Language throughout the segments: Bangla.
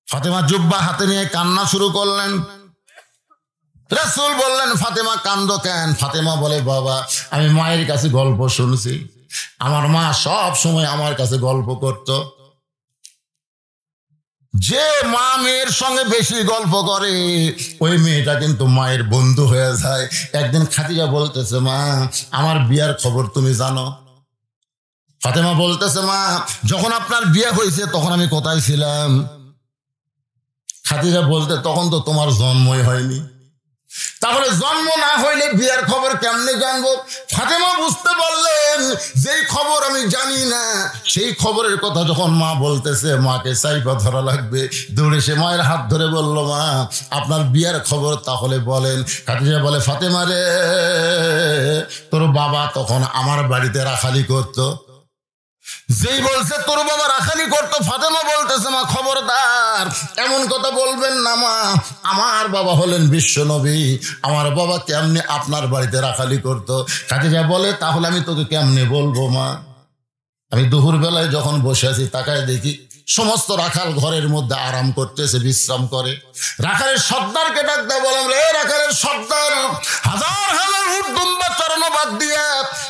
ফাতেমা জুব্বা হাতে নিয়ে কান্না শুরু করলেন। রাসূল বললেন, ফাতেমা কান্দো কেন? ফাতেমা বলে, বাবা আমি মায়ের কাছে গল্প শুনছি, আমার মা সব সময় আমার কাছে গল্প করত। যে মা মেয়ের সঙ্গে বেশি গল্প করে ওই মেয়েটা কিন্তু মায়ের বন্ধু হয়ে যায়। একদিন খাদিজা বলতেছে, মা আমার বিয়ার খবর তুমি জানো? ফাতেমা বলতেছে, মা যখন আপনার বিয়ে হয়েছে তখন আমি কোথায় ছিলাম? খাদিজা বলতে, তখন তো তোমার জন্মই হয়নি। তাহলে জন্ম না হইলে বিয়ের খবর কেমনে জানবো? ফাতেমা বুঝতে পারলেন যেই খবর আমি জানি না সেই খবরের কথা যখন মা বলতেছে মাকে সাইফা ধরা লাগবে। দৌড়ে সে মায়ের হাত ধরে বলল, মা আপনার বিয়ের খবর তাহলে বলেন। খাদিজা বলে, ফাতেমা রে, তোর বাবা তখন আমার বাড়িতে রাখালি করতো। যেই বলছে তোর বাবা রাখালি করতো, ফাতেমা বলতেছে, মা খবরদার এমন কথা বলবেন না মা, আমার বাবা হলেন বিশ্ব নবী, আমার বাবা কেমনে আপনার বাড়িতে রাখালি করতো? খাদিজা বলে, তাহলে আমি তোকে কেমনে বলবো মা? আমি দুপুর বেলায় যখন বসে আছি তাকায় দেখি সমস্ত রাখাল ঘরের মধ্যে আরাম করতেছে, বিশ্রাম করে। রাখালের সর্দারকে ডাক দেয়, বললাম, রে রাখালের সর্দার, হাজার হাজার উট দুম্বা চড়ানো বাদ দিয়ে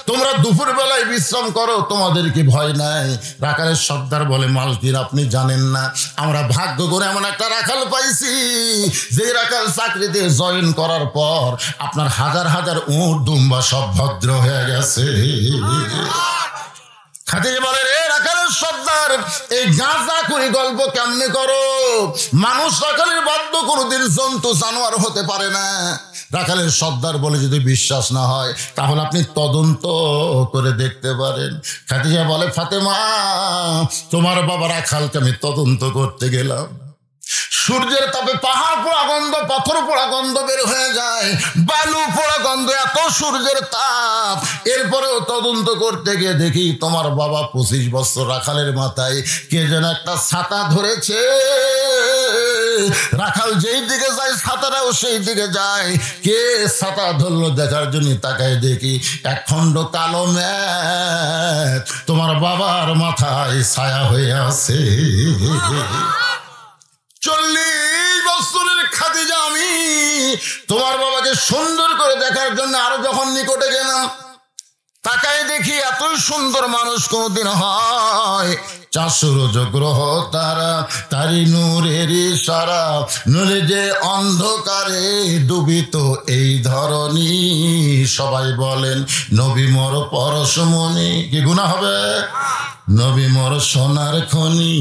তোমরা দুপুর বেলায় বিশ্রাম করো, তোমাদের কি ভয় নাই? রাখালের সর্দার বলে, মালকিন আপনি জানেন না, আমরা ভাগ্য করে এমন একটা রাখাল পাইছি যে রাখাল চাকরিতে জয়েন করার পর আপনার হাজার হাজার উট দুম্বা সব ভদ্র হয়ে গেছে। খাদিজা বলে, রে রাখালের সর্দার, এই গাঁজা করে গল্প কেমনে করো? মানুষ রাখালের বাধ্য কোনোদিন জন্তু জানোয়ার হতে পারে না। রাখালের সর্দার বলে, যদি বিশ্বাস না হয় তাহলে আপনি তদন্ত করে দেখতে পারেন। খাদিজা বলে, ফাতেমা তোমার বাবা রাখালকে আমি তদন্ত করতে গেলাম, সূর্যের তাপে পাহাড় পোড়া গন্ধ, পাথর পোড়া গন্ধ বের হয়ে যায়, বালু পোড়া গন্ধ, এত সূর্যের তাপ। এরপরেও তদন্ত করতে গিয়ে দেখি তোমার বাবা 25 বছর রাখালের মাথায় কে যেন একটা ছাতা ধরেছে। রাখাল যেই দিকে যায় ছাতাটাও সেই দিকে যায়। কে ছাতা ধরলো দেখার জন্য তাকায় দেখি এক খণ্ড কালো মেঘ তোমার বাবার মাথায় ছায়া হয়ে আছে। 40 বছরের খাদিজা আমি তোমার বাবাকে সুন্দর করে দেখার জন্য আরো যখন নিকটে গেলাম, তাকায় দেখি এতই সুন্দর মানুষ কোনদিন হয়? 4 সূর্য গ্রহ তারা, তারি নূরের ইশারা, নূরে যে অন্ধকারে ডুবিত এই ধরনী। সবাই বলেন নবী মোর পরশমণি। কি গুনাহ হবে? নবী মোর সোনার খনি,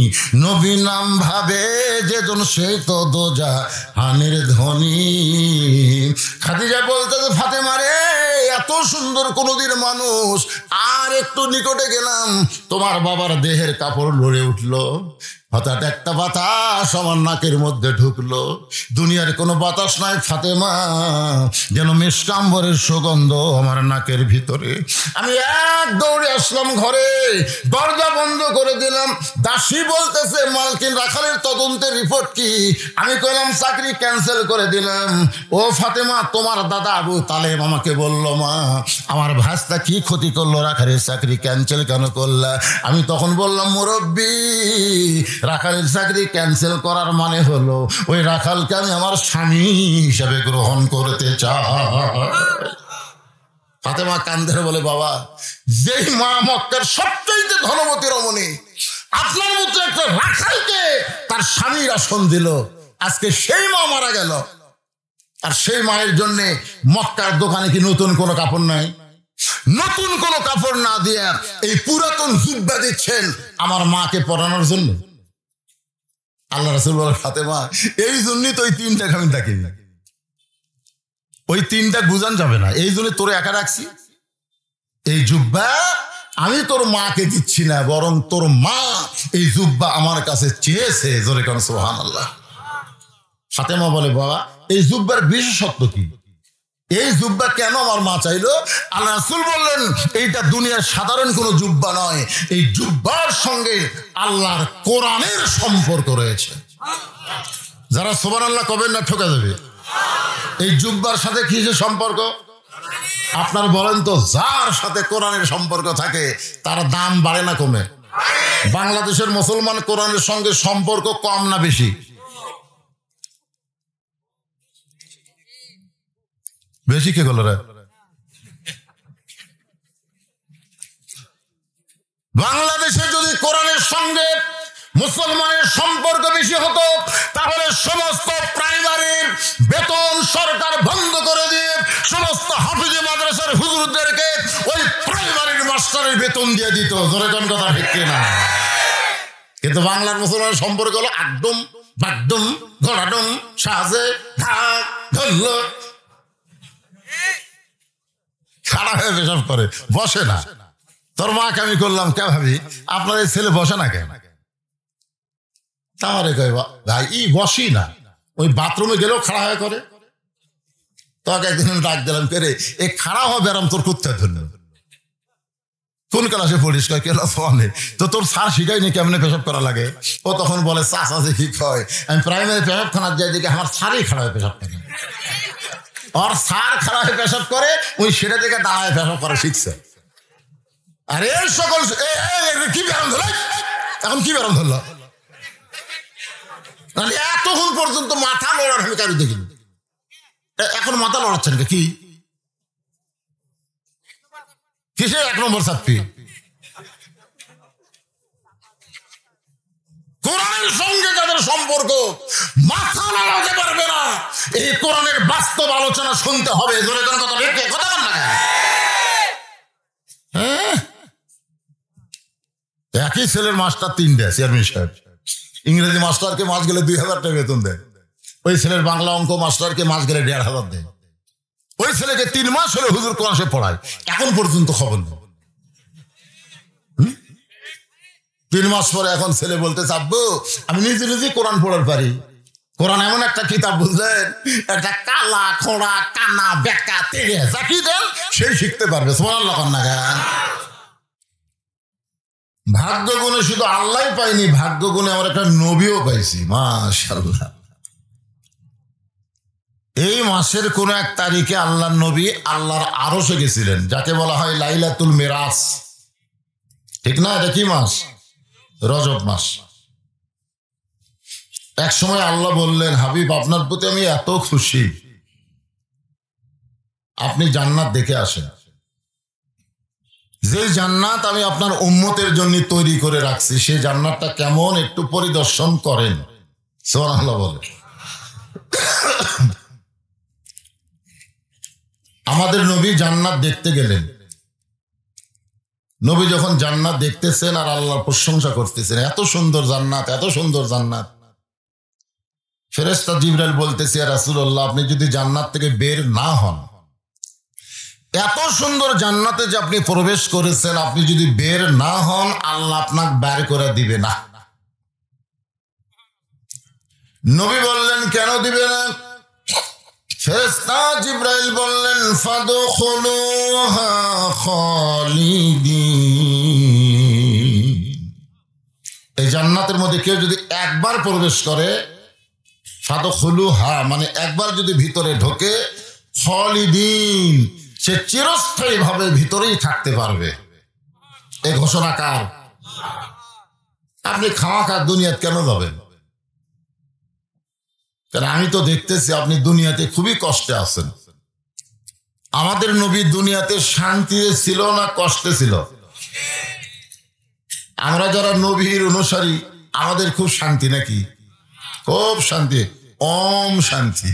নবী নাম ভাবে যেজন সেই তো দোজা হানির ধ্বনি। খাদিজা বলতেছে, ফাতেমা রে, এত সুন্দর কোনদিন মানুষ। আর একটু নিকটে গেলাম, তোমার বাবার দেহের কাপড় লড়ে উঠলো। হঠাৎ একটা বাতাস আমার নাকের মধ্যে ঢুকলো। দুনিয়ার কোনো বাতাস নাই ফাতেমা, যেন মিষ্টাম্বরের সুগন্ধ আমার নাকের ভিতরে। আমি এক দৌড়ে আসলাম ঘরে, দরজা বন্ধ করে দিলাম। দাসী বলতেছে, মালকিন রাখালের তদন্তের রিপোর্ট কি? আমি কইলাম, চাকরি ক্যান্সেল করে দিলাম। ও ফাতেমা, তোমার দাদা আবু তালেব আমাকে বলল, মা আমার ভাস্তা কি ক্ষতি করলো, রাখালের চাকরি ক্যান্সেল কেন করলা? আমি তখন বললাম, মুরব্বী, রাখালের চাকরি ক্যান্সেল করার মানে হলো ওই রাখালকে আমি আমার স্বামী হিসেবে গ্রহণ করতে চাই। ফাতেমা কান্দে বলে, বাবা, যেই মা মক্কার সবচাইতে ধনবতী রমণী আপনার মতো একটা রাখালকে তার স্বামীর আসন দিল, আজকে সেই মা মারা গেল। আর সেই মায়ের জন্য মক্কার দোকানে কি নতুন কোনো কাপড় নাই? নতুন কোনো কাপড় না দিয়ে এই পুরাতন জুব্বা দিচ্ছেন আমার মাকে পরানোর জন্য। আল্লাহ রাসূল বলে, ফাতেমা, এই জন্যই তো ওই 3টা আমি ডাকি, ওই 3টা বুঝান যাবে না, এই জন্য তোর একা রাখছি। এই জুব্বা আমি তোর মাকে দিচ্ছি না, বরং তোর মা এই জুব্বা আমার কাছে চেয়েছে। জোরে কারণ সুবহানাল্লাহ। ফাতেমা বলে, বাবা এই জুব্বার বিশেষত্ব কি? এই জুব্বা কেন আমার মা চাইলো? আল্লাহ রাসূল বললেন, এইটা দুনিয়ার সাধারণ কোনো জুব্বা নয়, এই জুব্বার সঙ্গে আল্লাহর কোরআনের সম্পর্ক রয়েছে। যারা সুবহানাল্লাহ কবেন না ঠকে যাবে। এই জুব্বার সাথে কি সম্পর্ক? আপনার বলেন তো, যার সাথে কোরআনের সম্পর্ক থাকে তার দাম বাড়ে না কমে? বাংলাদেশের মুসলমান কোরআনের সঙ্গে সম্পর্ক কম না বেশি? বেশি কে করলো রে? বাংলাদেশে যদি কোরআনের সঙ্গে মুসলমানের সম্পর্ক বেশি হতো তাহলে সমস্ত প্রাইমারির বেতন সরকার বন্ধ করে দিয়ে সমস্ত হাফিজে মাদ্রাসার হুজুরদেরকে ওই প্রাইমারির মাস্টারের বেতন দিয়ে দিত। ধরে কোন কথা ঠিক না? কিন্তু বাংলার মুসলমানের সম্পর্ক হলো একদম বাকদম ঘোড়াডম সাজে ঢাক ধরল খাড়া হয়ে পেশাব করে, বসে না। তোর মাকে আমি করলাম কে ভাবি আপনার এই ছেলে বসে না কেন? তাহলে কয় ভাই ই বসি না, ওই বাথরুমে গেলেও খাড়া হয়ে করে। তোকে একদিন ডাক দিলাম কে রে এ খাড়া হবে আরাম তোর করতে ধরল কোন ক্লাসে পড়িস? কয় ক্লাস 1-এ। তো তোর স্যার শিখাইনি কেমনে পেশাব করা লাগে? ও তখন বলে চাচা যে কি কয় আমি প্রাইমারি পেশাব খানার যাই দিকে আমার স্যারই খাড়া হয়ে পেশাব করে। ওর স্যার খাড়া হয়ে পেশাব করে, ওই সেটা থেকে দাঁড়ায় পেশাব করা শিখছে। আর এর সকল কি বেরম ধরল? এখন কি বেরম ধরল? এতক্ষণ পর্যন্ত মাথা লড়ার আমি কারো দেখিনি, এখন মাথা লড়াচ্ছেন কি? কিসে 1 নম্বর ছাত্রী? কোরআনের সঙ্গে যাদের সম্পর্ক মাথা লড়াতে পারবে না, এই কোরআনের বাস্তব আলোচনা শুনতে হবে। ধরে কথা কথা বল না। হ্যাঁ, একই ছেলের মাস্টার 3 দেয় চেয়ারম্যান সাহেব। ইংরেজি মাস্টারকে মাস গেলে 2000 টাকা বেতন দেয়, ওই ছেলের বাংলা অঙ্ক মাস্টারকে মাস গেলে 1500 দেয়। ওই ছেলেকে 3 মাস হলে হুজুর কোরআন সে পড়ায়, এখন পর্যন্ত খবর নেই। 3 মাস পরে এখন ছেলে বলতে চাবো আমি নিজে নিজে কোরআন পড়ার পারি। কোরআন এমন একটা কিতাব বুঝলেন, একটা কালা খোড়া কানা বেকা তেড়ে যা কি দেন সেই শিখতে পারবে। সুবহানাল্লাহ না? ভাগ্য গুণে শুধু আল্লাহ পাইনি, ভাগ্য গুণে আমার একটা নবীও পাইছি। মাশাআল্লাহ। এই মাসের কোন এক তারিখে আল্লাহর নবী আল্লাহর আরশে গেছিলেন, যাকে বলা হয় লাইলাতুল মিরাজ। ঠিক না? এটা কি মাস? রজব মাস। এক সময় আল্লাহ বললেন হাবিব আপনার প্রতি আমি এত খুশি, আপনি জান্নাত দেখে আসেন। যে জান্নাত আমি আপনার উম্মতের জন্য তৈরি করে রাখছি সেই জান্নাতটা কেমন একটু পরিদর্শন করেন। সুবহানাল্লাহ বলে। আমাদের নবী জান্নাত দেখতে গেলেন। নবী যখন জান্নাত দেখতেছেন আর আল্লাহর প্রশংসা করতেছেন, এত সুন্দর জান্নাত, এত সুন্দর জান্নাত। ফেরেশতা জিবরাইল বলতেছে ইয়া রাসূলুল্লাহ আপনি যদি জান্নাত থেকে বের না হন, এত সুন্দর জান্নাতে যে আপনি প্রবেশ করেছেন, আপনি যদি বের না হন আল্লাহ আপনাকে বের করে দিবে না। নবী বললেন কেন দিবে না? ফেরেশতা জিবরাইল বললেন ফাদখুলুহা খালিদিন, এই জান্নাতের মধ্যে কেউ যদি একবার প্রবেশ করে, ফাদখুলুহা মানে একবার যদি ভিতরে ঢোকে, খালিদিন সে চিরস্থায়ী ভাবে ভিতরেই থাকতে পারবে। এই ঘোষণা কার? আপনি খাওয়া দুনিয়াতে কেন যাবেন? কারণ আমি তো দেখতেছি আপনি দুনিয়াতে খুবই কষ্টে আছেন। আমাদের নবী দুনিয়াতে শান্তিতে ছিল না কষ্টে ছিল? আমরা যারা নবীর অনুসারী আমাদের খুব শান্তি নাকি? খুব শান্তি, ওম শান্তি।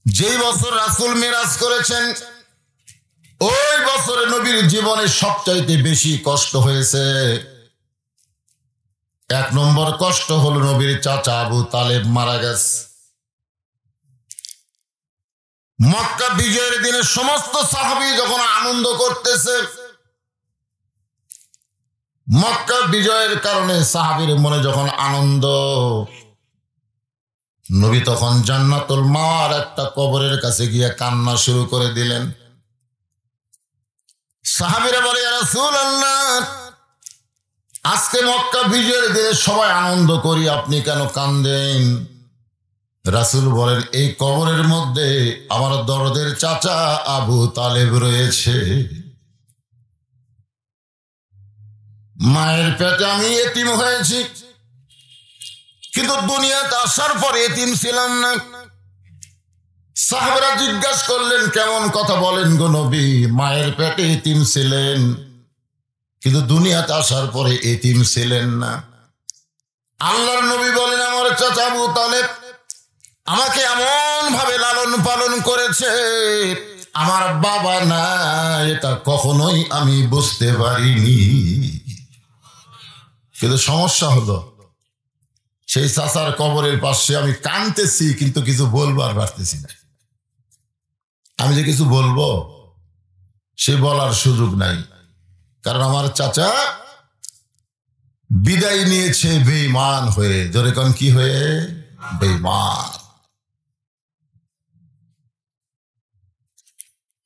যেই বছর রাসূল মিরাজ করেছেন ওই বছরে নবীর জীবনে সবচাইতে বেশি কষ্ট হয়েছে। 1 নম্বর কষ্ট হলো নবীর চাচা আবু তালেব মারা গেছে। মক্কা বিজয়ের দিনে সমস্ত সাহাবী যখন আনন্দ করতেছে, মক্কা বিজয়ের কারণে সাহাবীর মনে যখন আনন্দ, নবী তখন জান্নাতুল মাওয়ার একটা কবরের কাছে গিয়ে কান্না শুরু করে দিলেন। সাহাবীরা বলে ইয়া রাসূলুল্লাহ আজকে মক্কা বিজয়ের দিনে সবাই আনন্দ করি, আপনি কেন কাঁদেন? রাসূল বলেন এই কবরের মধ্যে আমার দরদের চাচা আবু তালেব রয়েছে। মায়ের পেটে আমি এতিম হয়েছি, কিন্তু দুনিয়াতে আসার পরে এতিম ছিলাম না। সাহাবারা জিজ্ঞাসা করলেন, কেমন কথা বলেন গো নবী, মায়ের পেটে এতিম ছিলেন কিন্তু দুনিয়াতে আসার পরে এতিম ছিলেন না। আল্লাহর নবী বলেন, আমার চাচা আবু তালেব আমাকে এমন ভাবে লালন পালন করেছে, আমার বাবা না এটা কখনোই আমি বুঝতে পারিনি। কিন্তু সমস্যা হলো, সেই চাচার কবরের পাশে আমি কাঁদতেছি কিন্তু কিছু বলবার পারতেছি না। আমি যে কিছু বলবো সে বলার সুযোগ নাই, কারণ আমার চাচা বিদায় নিয়েছে বেঈমান হয়ে। জোরে কোন কি হয়ে? বেঈমান।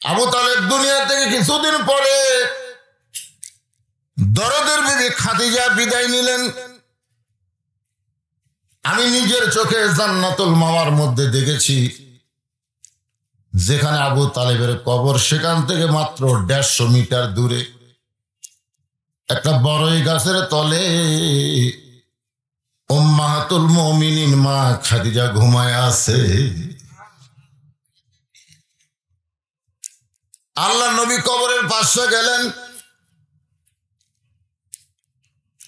আবু তালেব দুনিয়া থেকে কিছুদিন পরে দরদের বিবি খাদিজা বিদায় নিলেন। আমি নিজের চোখে জান্নাতুল মাওয়ার মধ্যে দেখেছি, যেখানে আবু তালেবের কবর সেখান থেকে মাত্র 150 মিটার দূরে একটা বড়ই গাছের তলে উম্মাহাতুল মুমিনিন মা খাদিজা ঘুমায় আছে। আল্লাহ নবী কবরের পাশে গেলেন,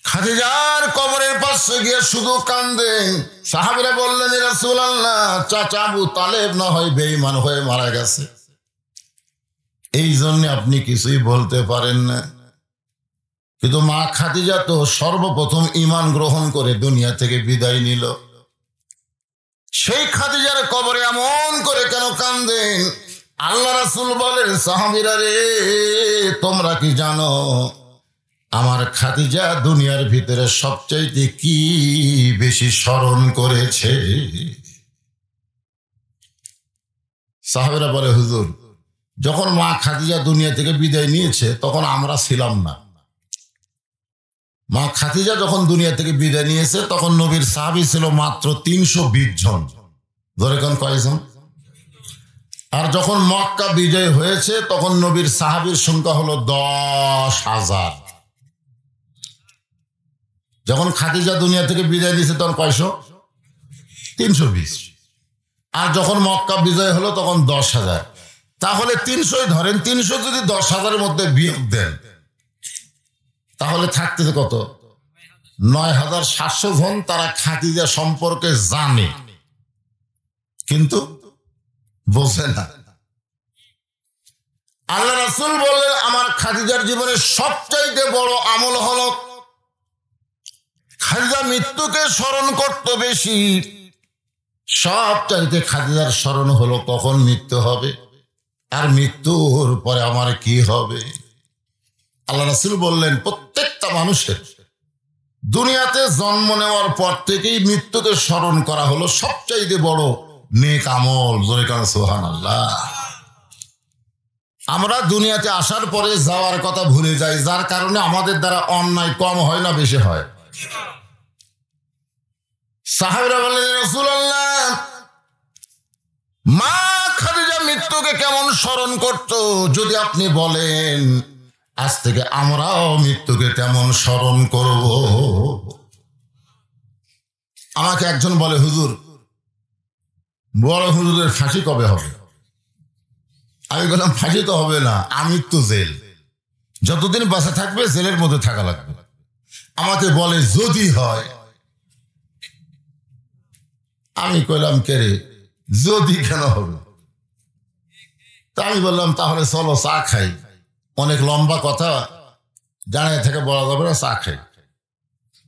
খাদিজার কবরের পাশে গিয়ে শুধু কান্দেন। সাহাবীরা বললেন, ইয়া রাসূলুল্লাহ, চাচা আবু তালেব না হয় বেঈমান হয়ে মারা গেছে, এই জন্য আপনি কিছুই বলতে পারেন না। কিন্তু মা খাদিজা তো সর্বপ্রথম ঈমান গ্রহণ করে দুনিয়া থেকে বিদায় নিল। সেই খাদিজার কবরে এমন করে কেন কান্দেন? আল্লাহ রাসূল বলেন, সাহাবীরা রে, তোমরা কি জানো আমার খাদিজা দুনিয়ার ভিতরে সবচাইতে কি বেশি স্মরণ করেছে? সাহাবীরা বলে, হুজুর, যখন মা খাদিজা দুনিয়া থেকে বিদায় নিয়েছে তখন আমরা ছিলাম না। মা খাদিজা যখন দুনিয়া থেকে বিদায় নিয়েছে তখন নবীর সাহাবী ছিল মাত্র 320 জন। ধরে কোন কয়জন? আর যখন মক্কা বিজয় হয়েছে তখন নবীর সাহাবীর সংখ্যা হলো 10,000। যখন খাদিজা দুনিয়া থেকে বিদায় নিয়েছে তখন কয়শো? 320। আর যখন মক্কা বিজয় হলো তখন 10,000। তাহলে 300 ধরেন, 300 যদি 10,000-এর মধ্যে বিয়োগ দেন তাহলে থাকতেছে কত? 9,700 জন। তারা খাদিজা সম্পর্কে জানে কিন্তু বোঝে না। আল্লাহ রাসূল বললেন, আমার খাদিজার জীবনের সবচাইতে বড় আমল হলো খাদিজা মৃত্যুকে স্মরণ করত বেশি। সবচাইতে খাদিজার স্মরণ হলো কখন মৃত্যু হবে আর মৃত্যুর পরে আমার কি হবে। আল্লাহ রাসূল বললেন, প্রত্যেকটা মানুষের দুনিয়াতে জন্ম নেওয়ার পর থেকেই মৃত্যুকে স্মরণ করা হলো সবচাইতে বড় নেক আমল। জোরে কান সুবহানাল্লাহ। আমরা দুনিয়াতে আসার পরে যাওয়ার কথা ভুলে যাই, যার কারণে আমাদের দ্বারা অন্যায় কম হয় না বেশি হয়। সাহাবীরা বললেন, রাসূলুল্লাহ, মা খাদিজা মৃত্যুকে কেমন স্মরণ করত যদি আপনি বলেন, আজ থেকে আমরাও মৃত্যুকে তেমন স্মরণ করব। আমাকে একজন বলে, হুজুর, বড় হুজুরের ফাঁসি কবে হবে? আমি বললাম, ফাঁসি তো হবে না, আমৃত্যু জেল। যতদিন বাঁচা থাকবে জেলের মধ্যে থাকা লাগবে। আমাকে বলে, যদি হয়। আমি কইলাম, কে রে, যদি কেন হবে? তা আমি বললাম, তাহলে চলো চা খাই। অনেক লম্বা কথা, জানাই থেকে বলা যাবে না, চা খাই।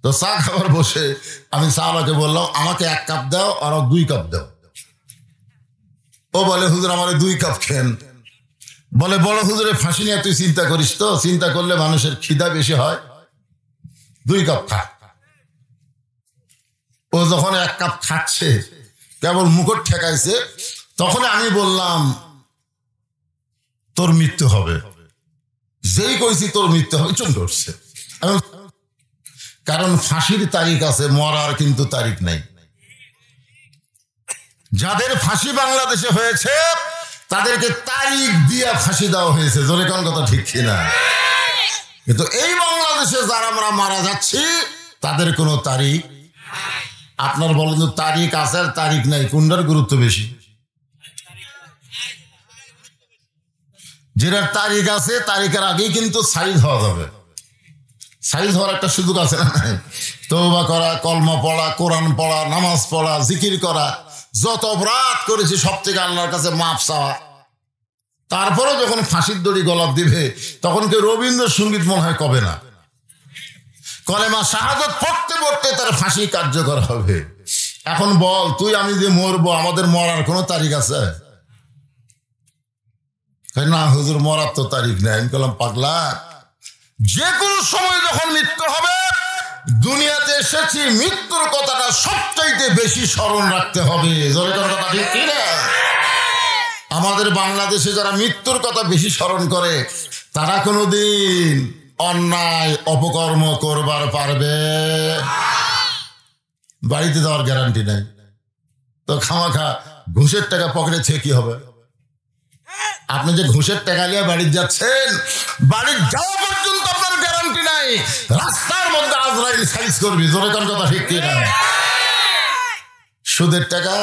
তো চা খাবার বসে আমি চাওয়ালাকে বললাম, আমাকে 1 কাপ দাও আর 2 কাপ দাও। ও বলে, হুজুর, আমার 2 কাপ খেন। বলে, বড় হুজুরের ফাঁসি নিয়ে তুই চিন্তা করিস তো? চিন্তা করলে মানুষের খিদা বেশি হয়। 2 কাপ খা। ও যখন 1 কাপ খাচ্ছে, কেবল মুখট ঠেকাইছে, তখন আমি বললাম, তোর মৃত্যু হবে। যেই কইছি তোর মৃত্যু হবে, চুপ করছে। কারণ ফাঁসির তারিখ আছে, মরার কিন্তু তারিখ নাই। যাদের ফাঁসি বাংলাদেশে হয়েছে তাদেরকে তারিখ দিয়া ফাঁসি দেওয়া হয়েছে। জোরে কোন কথা ঠিক কিনা? কিন্তু এই বাংলাদেশে যারা আমরা মারা যাচ্ছি তাদের কোনো তারিখ। আপনার বলেন তো তারিখ আছে আর তারিখ নাই, কোনটার গুরুত্ব বেশি? যেটার তারিখ আছে তারিখের আগেই কিন্তু সাইজ হওয়া যাবে। সাইজ হওয়ার একটা সুযোগ আছে না? তওবা করা, কলমা পড়া, কোরআন পড়া, নামাজ পড়া, জিকির করা, যত অপরাধ করেছি সব থেকে আল্লাহর কাছে মাপ চাওয়া। তারপরে যখন ফাঁসির দড়ি গলাপ দিবে তখন কেউ রবীন্দ্রসঙ্গীত মনে হয় কবে না, কলেমা শাহাদাত পড়তে পড়তে তার ফাঁসি কার্যকর হবে। এখন বল তুই আমি যে মরবো, আমাদের মরার কোনো তারিখ আছে? না হুজুর, মরার তো তারিখ নেই। আমি বললাম পাগলা, যে কোনো সময় যখন মৃত্যু হবে, দুনিয়াতে এসেছি মৃত্যুর কথাটা সবচাইতে বেশি স্মরণ রাখতে হবে। কথা ঠিক কি না? আমাদের বাংলাদেশে যারা মৃত্যুর কথা বেশি স্মরণ করে তারা কোনোদিন অন্যায় অপকর্ম করবার পারবে? বাড়িতে যাওয়ার গ্যারান্টি নাই, তো খামাখা ঘুষের টাকা পকেটে ছে কি হবে? আপনি যে ঘুষের টাকা নিয়ে বাড়ি যাচ্ছেন, বাড়ি যাওয়া পর্যন্ত আপনার গ্যারান্টি নাই, রাস্তার মধ্যে আজরাইল সাইজ করবি। জোরে কোন কথা ঠিক কি না? সুদের টাকা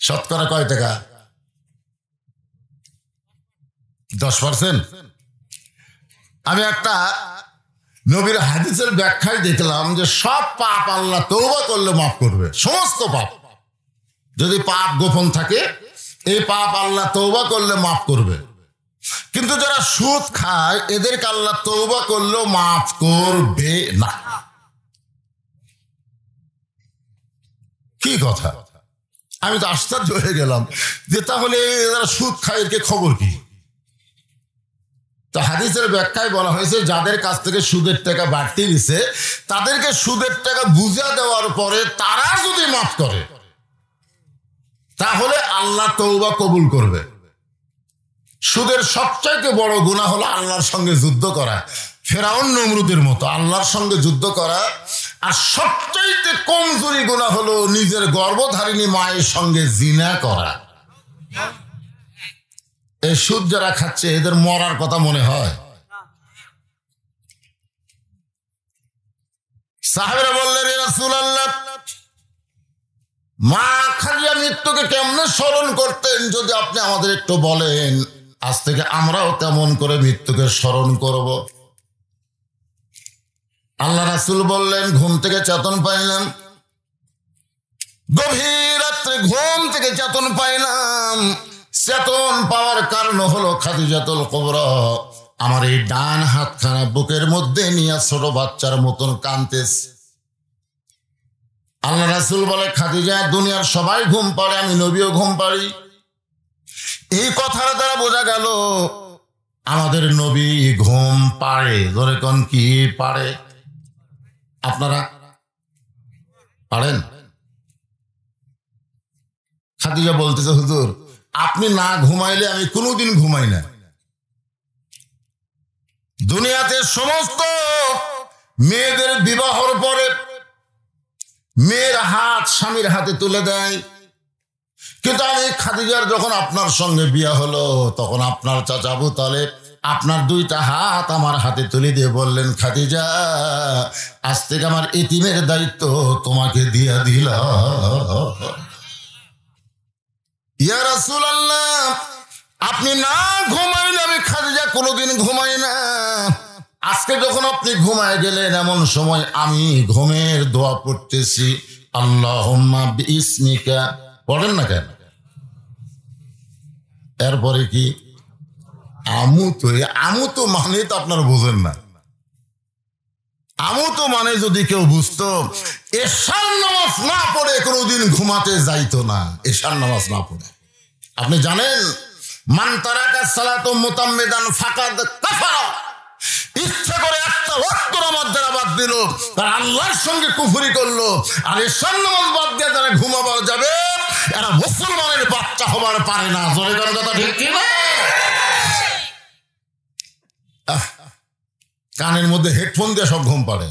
শতকরা কয় টাকা? 10%। আমি একটা নবীর হাদিসের ব্যাখ্যায় দেখলাম যে সব পাপ আল্লাহ তওবা করলে মাফ করবে, সমস্ত পাপ। যদি পাপ গোপন থাকে এই পাপ আল্লাহ তওবা করলে মাফ করবে, কিন্তু যারা সুদ খায় এদেরকে আল্লাহ তওবা করলেও মাফ করবে না। কি কথা? আমি তো আশ্চর্য হয়ে গেলাম যে তাহলে যারা সুদ খায় এর খবর কি? তো হাদিসের ব্যাখ্যায় বলা হয়েছে যাদের কাছ থেকে সুদের টাকা বাড়তি দিছে তাদেরকে সুদের টাকা বুঝা দেওয়ার পরে তারা যদি মাফ করে তাহলে আল্লাহ তওবা কবুল করবে। সুদের সবচাইতে বড় গুনাহ হলো আল্লাহর সঙ্গে যুদ্ধ করা, ফেরাউন নমরুদের মতো আল্লাহর সঙ্গে যুদ্ধ করা। আর সবচাইতে কমজোরি গুনাহ হলো নিজের গর্ভধারিণী মায়ের সঙ্গে জিনা করা। এই সুদ যারা খাচ্ছে এদের মরার কথা মনে হয়? সাহাবীরা বললেন, ইয়া রাসূলুল্লাহ, মা খাদিজা মৃত্যুকে কেমনে স্মরণ করতেন যদি আপনি আমাদের একটু বলেন, আজ থেকে আমরাও তেমন করে মৃত্যুকে স্মরণ করব। আল্লাহ রাসূল বললেন, ঘুম থেকে চেতন পাইলাম, গভীর রাত্রে ঘুম থেকে চেতন পাইলাম। চেতন পাওয়ার কারণ হলো খাদিজাতুল কুবরা আমার এই ডান হাতখানা বুকের মধ্যে নিয়ে ছোট বাচ্চার মতন কাঁদতেছে। আল্লাহ রাসূল বলে, খাদিজা, দুনিয়ার সবাই ঘুম পাড়ে, আমি নবীও ঘুম পাড়ি। এই কথার দ্বারা বোঝা গেল আমাদের নবী ঘুম পাড়ে। ধরে কোন কি পাড়ে? আপনারা পারেন? খাদিজা বলতেছে, হুজুর আপনি না ঘুমাইলে আমি কোনোদিন ঘুমাই না। দুনিয়াতে সমস্ত মেয়েদের বিবাহর পরে মেয়ের হাত স্বামীর হাতে তুলে দেয়, কিন্তু আমি খাদিজার যখন আপনার সঙ্গে বিয়া হলো তখন আপনার চাচা আবু তালেব আপনার দুইটা হাত আমার হাতে তুলে দিয়ে বললেন, খাদিজা, আজ থেকে আমার এতিমের দায়িত্ব তোমাকে দিয়া দিলাম। ইয়া রাসূলুল্লাহ, আপনি না ঘুমাইলে আমি খাদিজা কোনোদিন ঘুমাই না। আজকে যখন আপনি ঘুমায় গেলেন এমন সময় আমি ঘুমের দোয়া পড়তেছি, আল্লাহুম্মা বিইসমিকা। পড়েন না কেন? এরপরে কি আমু তো মানে তো আপনারা বোঝেন না। আমু তো মানে যদি কেউ বুঝতো, এশার নামাজ না পড়ে কোনোদিন ঘুমাতে যাইতো না। এশার নামাজ না পড়ে, আপনি জানেন, মান তারাকা সালাতু মুতাম্মিদান ফাকাদ কাফারা। ইচ্ছা করে একটা ওয়াক্ত নামাজ যারা বাদ দিল তারা আল্লাহর সঙ্গে কুফরি করলো। আর এশার নামাজ বাদ দিয়ে যারা ঘুমাবার যাবে এরা মুসলমানের বাচ্চা হবার পারে না। জোরে কোন কথা ঠিক কি না? কানের মধ্যে হেডফোন দিয়ে সব ঘুম পাড়ে।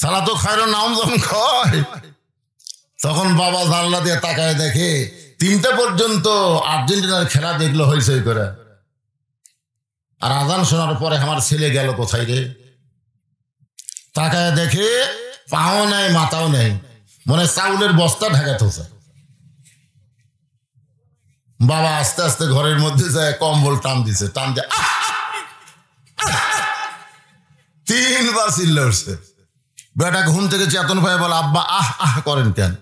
সালাতো খায়রুন নাম যখন কয় তখন বাবা জানলা দিয়ে তাকায় দেখে 3টা পর্যন্ত আর্জেন্টিনার খেলা দেখলো হইচই করে। আর আজান শোনার পরে আমার ছেলে গেল কোথায় রে? তাকায় দেখে পাও নাই মাথাও নেই, মনে চাউলের বস্তা ঢাকাতে। বাবা আস্তে আস্তে ঘরের মধ্যে যায়, কম্বল টান দিছে, টান দিয়ে 3 বার চিল্লা উঠছে। বেটা ঘুম থেকে চেতন ভাই বলে, আব্বা আহ আহ করেন কেন?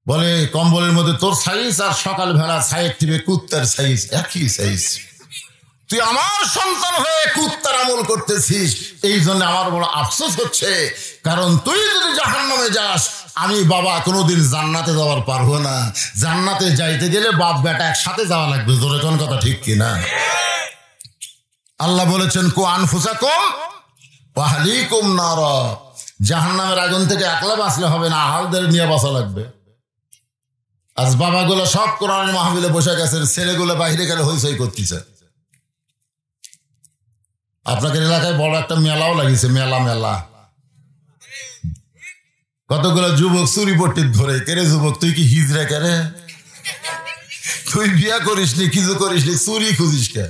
বলে কম্বলের মধ্যে তোর সাইজ আর সকাল বেলা সাইজ টিপে কুত্তার সাইজ একই সাইজ। তুই আমার সন্তান হয়ে কুত্তার আমল করতেছিস, এই জন্য আমার বড় আফসোস হচ্ছে। কারণ তুই যদি জাহান্নামে যাস, আমি বাবা কোনোদিন জান্নাতে যাওয়ার পারবো না। জান্নাতে যাইতে গেলে বাপ বেটা একসাথে যাওয়া লাগবে। জোরে কোন কথা ঠিক কিনা? আল্লাহ বলেছেন কু আনফুসাকুম ওয়া আহলিকুম নার, জাহান্নামের আগুন থেকে একলা বাঁচলে হবে না, আহলদের নিয়ে বাঁচা লাগবে। আজ বাবাগুলো সব কোরআনের মাহফিলে বসে গেছেন, ছেলেগুলো বাইরে গেলে হইচই করতেছে। আপনাদের এলাকায় বড় একটা মেলাও লাগিয়েছে, মেলা কতগুলো যুবক চুরি পট্টি ধরে, কেরে যুবক তুই কি হিজড়া কেরে? তুই বিয়া করিসনি, কিছু করিসনি, চুরি খুঁজিস কে?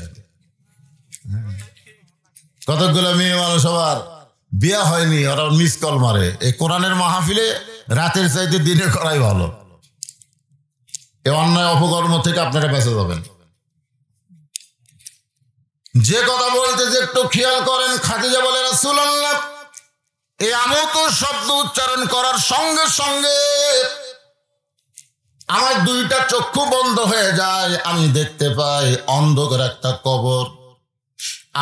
কতগুলো মেয়ে মানুষ আবার বিয়া হয়নি, ওরা মিস কল মারে। এই কোরআনের মাহফিলে রাতের চাইতে দিনে করাই ভালো। এই অন্যায় অপকর্ম থেকে আপনারা বেঁচে যাবেন। যে কথা বলতে যে একটু খেয়াল করেন। খাদিজা বলে, রাসূলুল্লাহ এই আমত শব্দ উচ্চারণ করার সঙ্গে সঙ্গে আমার 2টা চক্ষু বন্ধ হয়ে যায়, আমি দেখতে পাই অন্ধকার একটা কবর।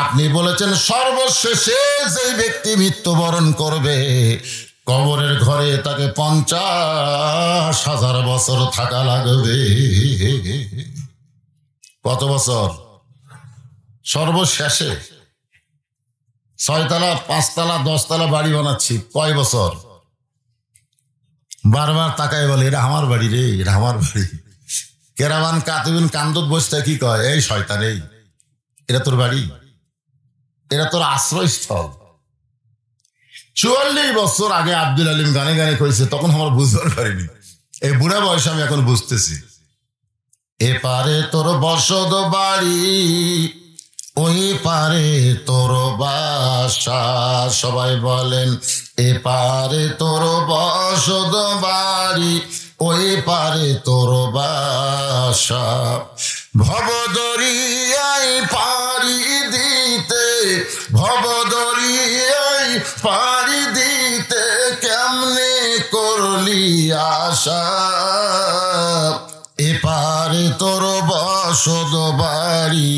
আপনি বলেছেন সর্বশেষে যে ব্যক্তি মৃত্যুবরণ করবে, কবরের ঘরে তাকে 50,000 বছর থাকা লাগবে। কত বছর? সর্বশেষে 6 তলা 5 তলা 10 তলা বাড়ি বানাচ্ছি, কয় বছর? বারবার তাকায় বলে, এটা আমার বাড়ি রে, এটা আমার বাড়ি। কেরামান কাতিবিন কান্দত বসতে কি কয়, এই শয়তান, এই এটা তোর বাড়ি, এটা তোর আশ্রয়স্থল। 44 বছর আগে আব্দুল আলিম গানে গানে করেছে, তখন আমার বুঝতে পারিনি। এই বুড়া বয়সে আমি এখন বুঝতেছি। এপারে তোর বসত বাড়ি, ওই পারে তোর বাসা। সবাই বলেন, এপারে তোর বসত বাড়ি, ওই পারে তোর বাসা। ভবদরিয়ায় পাড়ি দিতে, ভবদরিয়ায় পাড়ি দিতে কেমনে করলি আশা। এপারে তোর বসত বাড়ি,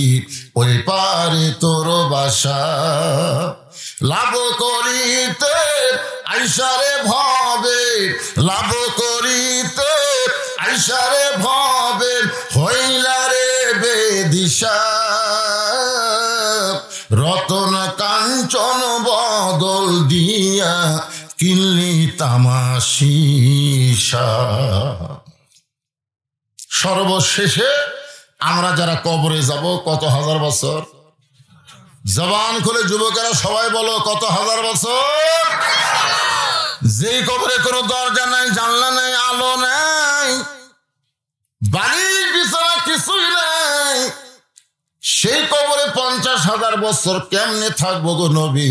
ওই পারে তোর বাসা। লাভ করিতে আইসারে ভবে, লাভ করিতে আইসারে ভবে, হইলারে বেদিশা। রতন কাঞ্চন বদল দিয়া কিনলি তামাশিসা। সর্বশেষে আমরা যারা কবরে যাব, কত হাজার বছর? জবান খুলে যুবকেরা সবাই বলো, কত হাজার বছর? যেই কবরে কোনো দরজা নাই, জানলা নাই, আলো নাই, বাড়ির বিছানা কিছুই নাই, সেই কবরে 50,000 বছর কেমনে থাকবো গো নবী?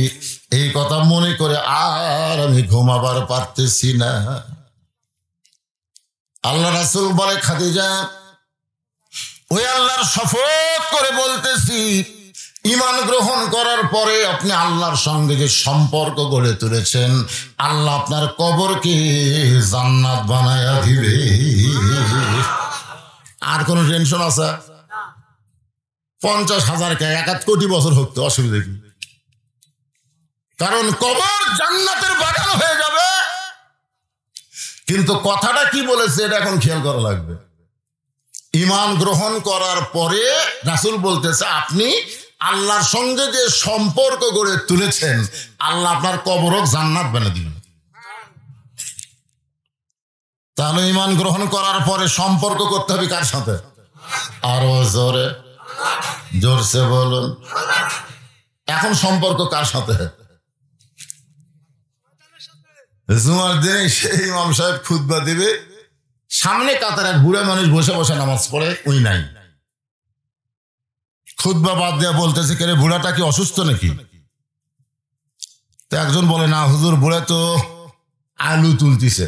এই কথা মনে করে আর আমি ঘুমাবার পারতেছি না। আল্লাহ রাসূল বলে, খাদিজা ওই আল্লাহর শপথ করে বলতেছি, ঈমান গ্রহণ করার পরে আপনি আল্লাহর সঙ্গে যে সম্পর্ক গড়ে তুলেছেন, আল্লাহ আপনার কবরকে জান্নাত বানায়া দিবে। আর কোন টেনশন আছে? 50,000 কে 1 কোটি বছর হোক তো অসুবিধা কি? কারণ কবর জান্নাতের বাগান হয়ে যাবে। কিন্তু কথাটা কি বলেছে এটা এখন খেয়াল করা লাগবে। ঈমান গ্রহণ করার পরে রাসূল বলতেছে, আপনি আল্লাহর সঙ্গে যে সম্পর্ক গড়ে তুলেছেন, আল্লাহ আপনার কবরও জান্নাত বানিয়ে দিবেন। তাহলে ঈমান গ্রহণ করার পরে সম্পর্ক করতে হবে কার সাথে? আরো জোরে, জোরসে বলুন। এখন সম্পর্ক কার সাথে? জুমার দিনে সেই ইমাম সাহেব খুতবা দিবে, সামনে কাতার এক বুড়া মানুষ বসে বসে নামাজ পড়ে, ওই নাই। খুতবা বাদ দেয়া বলতেছে, কে রে বুড়াটা কি অসুস্থ নাকি? তো একজন বলে, না হুজুর, বুড়া তো আলু তুলতিছে।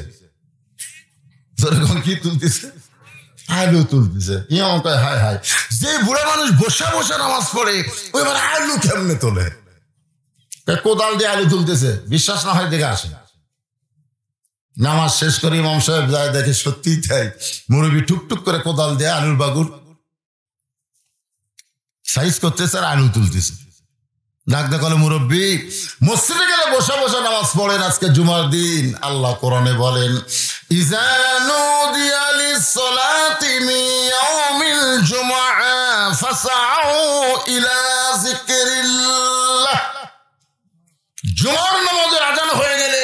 কি তুলতিছে? আলু তুলতিছে। ইমাম কয়, হায় হায়, যে বুড়া মানুষ বসে বসে নামাজ পড়ে ওই এবার আলু কেমনে তোলে? কোদাল দিয়ে আলু তুলতেছে। বিশ্বাস না হয় দেখে আসে। নামাজ শেষ করে ইমাম সাহেব যায়, দেখে সত্যিই তাই, মুরব্বি টুকটুক করে কোদাল দিয়ে আলুর বাগুর সাইজ করতেছে আর আলু তুলতেছে। ডাক দেখলে, মুরব্বি, মসজিদে গেলে বসে বসে নামাজ পড়েন, আজকে জুমার দিন। আল্লাহ কোরআনে বলেন, ইযা নুদিয়া লিস-সালাতি মিন ইয়াউমিল জুমআহ ফাসআউ ইলা যিকরিল্লাহ। জুমার নামাজের আজান হয়ে গেলে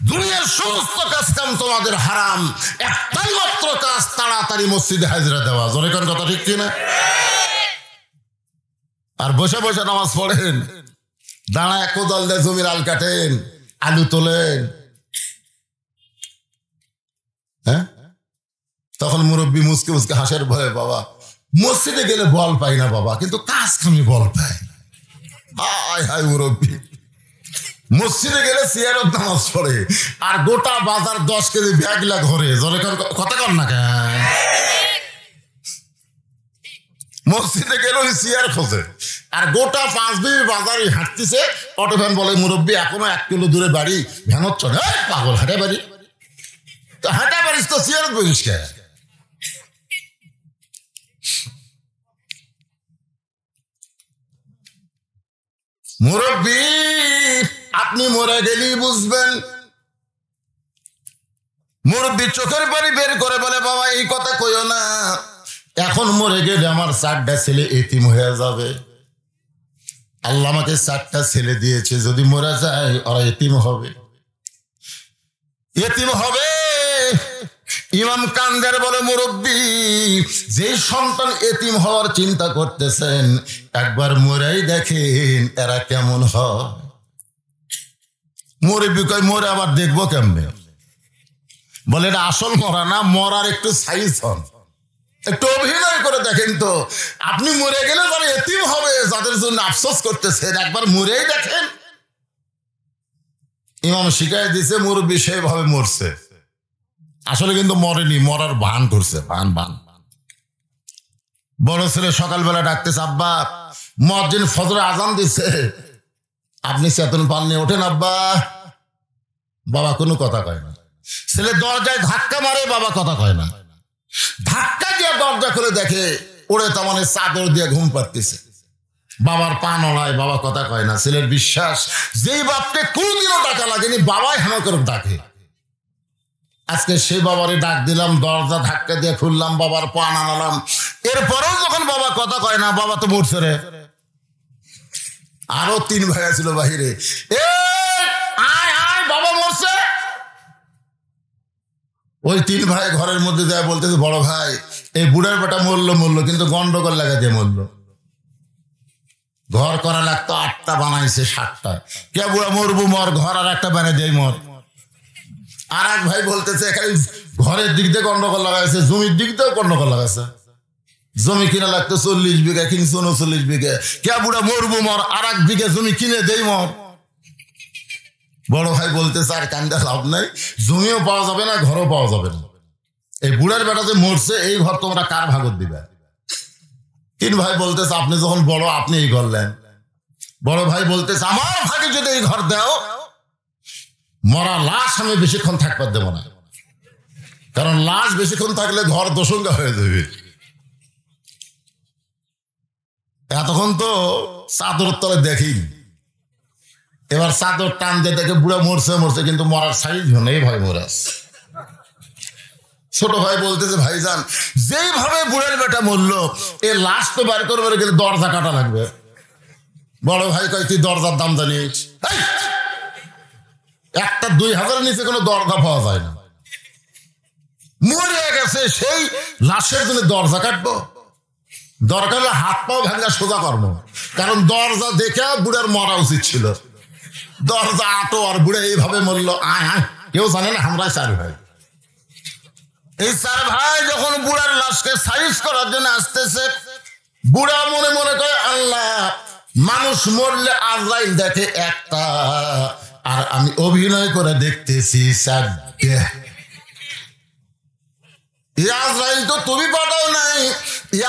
দুনিয়ার সমস্ত কাজ কাম তোমাদের হারাম, একটাই মাত্র কাজ, তাড়াতাড়ি মসজিদে হাজিরা দেওয়া। জোরে কোন কথা ঠিক কিনা? আর বসে বসে নামাজ পড়েন, দাঁড়ায় কোদাল দিয়ে জমির আল কাটেন, আলু তোলেন। হ্যাঁ, তখন মুরব্বী মুসকে মুসকে হাসের ভয়ে, বাবা মসজিদে গেলে বল পাই না বাবা, কিন্তু কাজ কামে বল পাই। হায় হায় মুরব্বী, মসজিদে গেলে চেয়ারত নামাজ পড়ে আর গোটা বাজার 10 কেজি ব্যাগলা ঘরে। জোরে কথা কর না কেন? মসজিদে গেলে ওই চেয়ার খোঁজে আর গোটা 5 বিবি বাজারে হাঁটতেছে। অটো ভ্যান বলে, মুরব্বী এখনো 1 কিলো দূরে বাড়ি, ভ্যানত চলে। পাগল, হাঁটা বাড়ি তো হাঁটা বাড়িস তো চেয়ারত বসিস কে? মুরব্বী, আপনি মরে গেলেই বুঝবেন। মুরব্বী চোখের পানি বের করে বলে, বাবা এই কথা কইও না, এখন মরে গেলে আমার 4টা ছেলে এতিম হয়ে যাবে। আল্লাহ আমাকে 4টা ছেলে দিয়েছে, যদি মরে যায় ওরা এতিম হবে, এতিম হবে। ইমাম কান্দের বলে, মুরব্বী, যে সন্তান এতিম হওয়ার চিন্তা করতেছেন, একবার মরেই দেখেন এরা কেমন হয়। মুরব্বী কয়, মরে আবার দেখবো কেমনে? বলে, এটা আসল মরা না, মরার একটু সাইজ হন, একটু অভিনয় করে দেখেন তো। আপনি মরে গেলে যারা এতিম হবে, যাদের জন্য আফসোস করতেছেন, একবার মরেই দেখেন। ইমাম শিখাই দিছে, মুরব্বী সেভাবে মরছে, আসলে কিন্তু মরেনি, মরার ভান করছে, ভান। বড় ছেলে সকালবেলা ডাকতেছে, আব্বা মুয়াজ্জিন ফজরে আজান দিচ্ছে, আপনি চেতন পাননি, ওঠেন আব্বা। বাবা কোনো কথা কয় না। ছেলে দরজায় ধাক্কা মারে, বাবা কথা কয় না। ধাক্কা দিয়ে দরজা খুলে দেখে ওরে তার মানে চাদর দিয়ে ঘুম পাড়তেছে। বাবার পা নড়ায়, বাবা কথা কয় না। ছেলের বিশ্বাস, যেই বাপকে কোনদিনও ডাকা লাগেনি, বাবাই হেন করে ডাকে। আজকে সেই বাবারে ডাক দিলাম, দরজা ধাক্কা দিয়ে খুললাম, বাবার পা নাড়ালাম, এরপরেও যখন বাবা কথা কয় না, বাবা তো মরছে রে। আরো 3 ভাই ছিল বাহিরে, বাবা মরছে। ওই 3 ভাই ঘরের মধ্যে যায়, বলতেছে, বড় ভাই এই বুড়ার বেটা মরলো, কিন্তু গন্ডগোল লাগা দিয়ে মরলো। ঘর করা লাগতো 8টা, বানাইছে 7টা। কে বুড়া মরবো, মর, ঘর আর একটা বানিয়ে দেয়, মর। আর এক ভাই বলতেছে, এখানে ঘরের দিক দিয়ে গন্ডগোল লাগাইছে, জমির দিক দিয়েও গন্ডগোল লাগাইছে। জমি কিনা লাগতো 40 বিঘা, কিনছে 39 বিঘা। কে বুড়া মরবো, মর, আর 1 বিঘা জমি কিনে দেই, মর। বড় ভাই বলতেছে, আর কান্দা লাভ নাই, জমিও পাওয়া যাবে না, ঘরও পাওয়া যাবে না। এই বুড়ার বেটা যে মরছে, এই ঘর তোমরা কার ভাগত দিবে? 3 ভাই বলতেছে, আপনি যখন বড়, আপনি এই ঘর নেন। বড় ভাই বলতেছে, আমার ভাগে যদি এই ঘর দাও, মরা লাশ আমি বেশিক্ষণ থাকবার দেব না, কারণ লাশ বেশিক্ষণ থাকলে ঘর দোসঙ্গা হয়ে যাবে। এতক্ষণ তো চাদর তলে দেখি, এবার চাদর টান দিয়ে দেখে বুড়া মরছে, কিন্তু মরার সাইজ নেই, ভাই মরাস। ছোট ভাই বলতেছে, ভাইজান যেইভাবে বুড়ার বেটা মরলো, এ লাশ তো বার করবার গেলে দরজা কাটা লাগবে। বড় ভাই কয়, তুই দরজার দাম জানিস? একটা 2000 নিচে কোনো দরজা পাওয়া যায় না। মরে গেছে, সেই লাশের জন্য দরজা কাটবো? দরকার হলে হাত পাও ভাঙ্গা সোজা করবো, কারণ দরজা দেখে বুড়ার মরা উচিত ছিল। দরজা আটো আর বুড়ে এইভাবে মরলো। কেউ জানে না, আমরা 4 ভাই। এই 4 ভাই যখন বুড়ার লাশকে সাইজ করার জন্য আসতেছে, বুড়া মনে মনে করে, আল্লাহ, মানুষ মরলে আজরাইল দেখে একটা, আর আমি অভিনয় করে দেখতেছি আজরাইল তো তুমি পাঠাও নাই,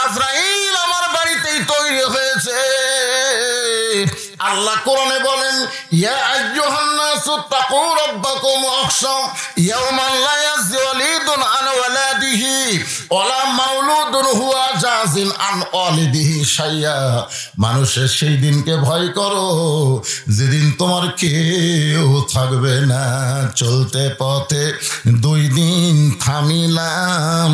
আজরাইল আমার বাড়িতেই তৈরি হয়েছে। আল্লাহ কোরআনে বলেন, ইয়া আইয়ুহান নাসু তাকু রাব্বাকুম ওয়াখশাউ ইয়াওমান লা ইয়াজজি ওয়ালিদুন আন ওয়ালাদিহি ওয়ালা মাউলুদুন হুয়া জাযিন আন ওয়ালিদিহি শাইয়া। মানুষের সেই দিনকে ভয় করো যেদিন তোমার কেউ থাকবে না। চলতে পথে 2 দিন থামিলাম,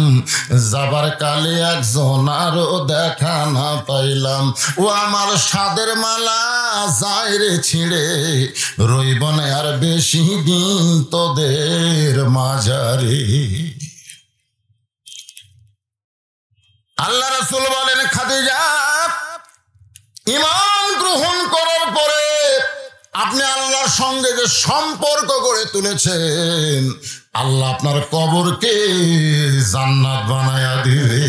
যাবার কালে একজন আরো দেখা না পাইলাম। ও আমার সাদের মালা যায় রে ছিঁড়ে, রইব না আর বেশি দিন তোদের মাঝারে। আল্লাহ রাসূল বলেন, খাদিজা ঈমান গ্রহণ করার পরে আপনি আল্লাহর সঙ্গে যে সম্পর্ক গড়ে তুলেছেন, আল্লাহ আপনার কবরকে জান্নাত বানায়া দিবে।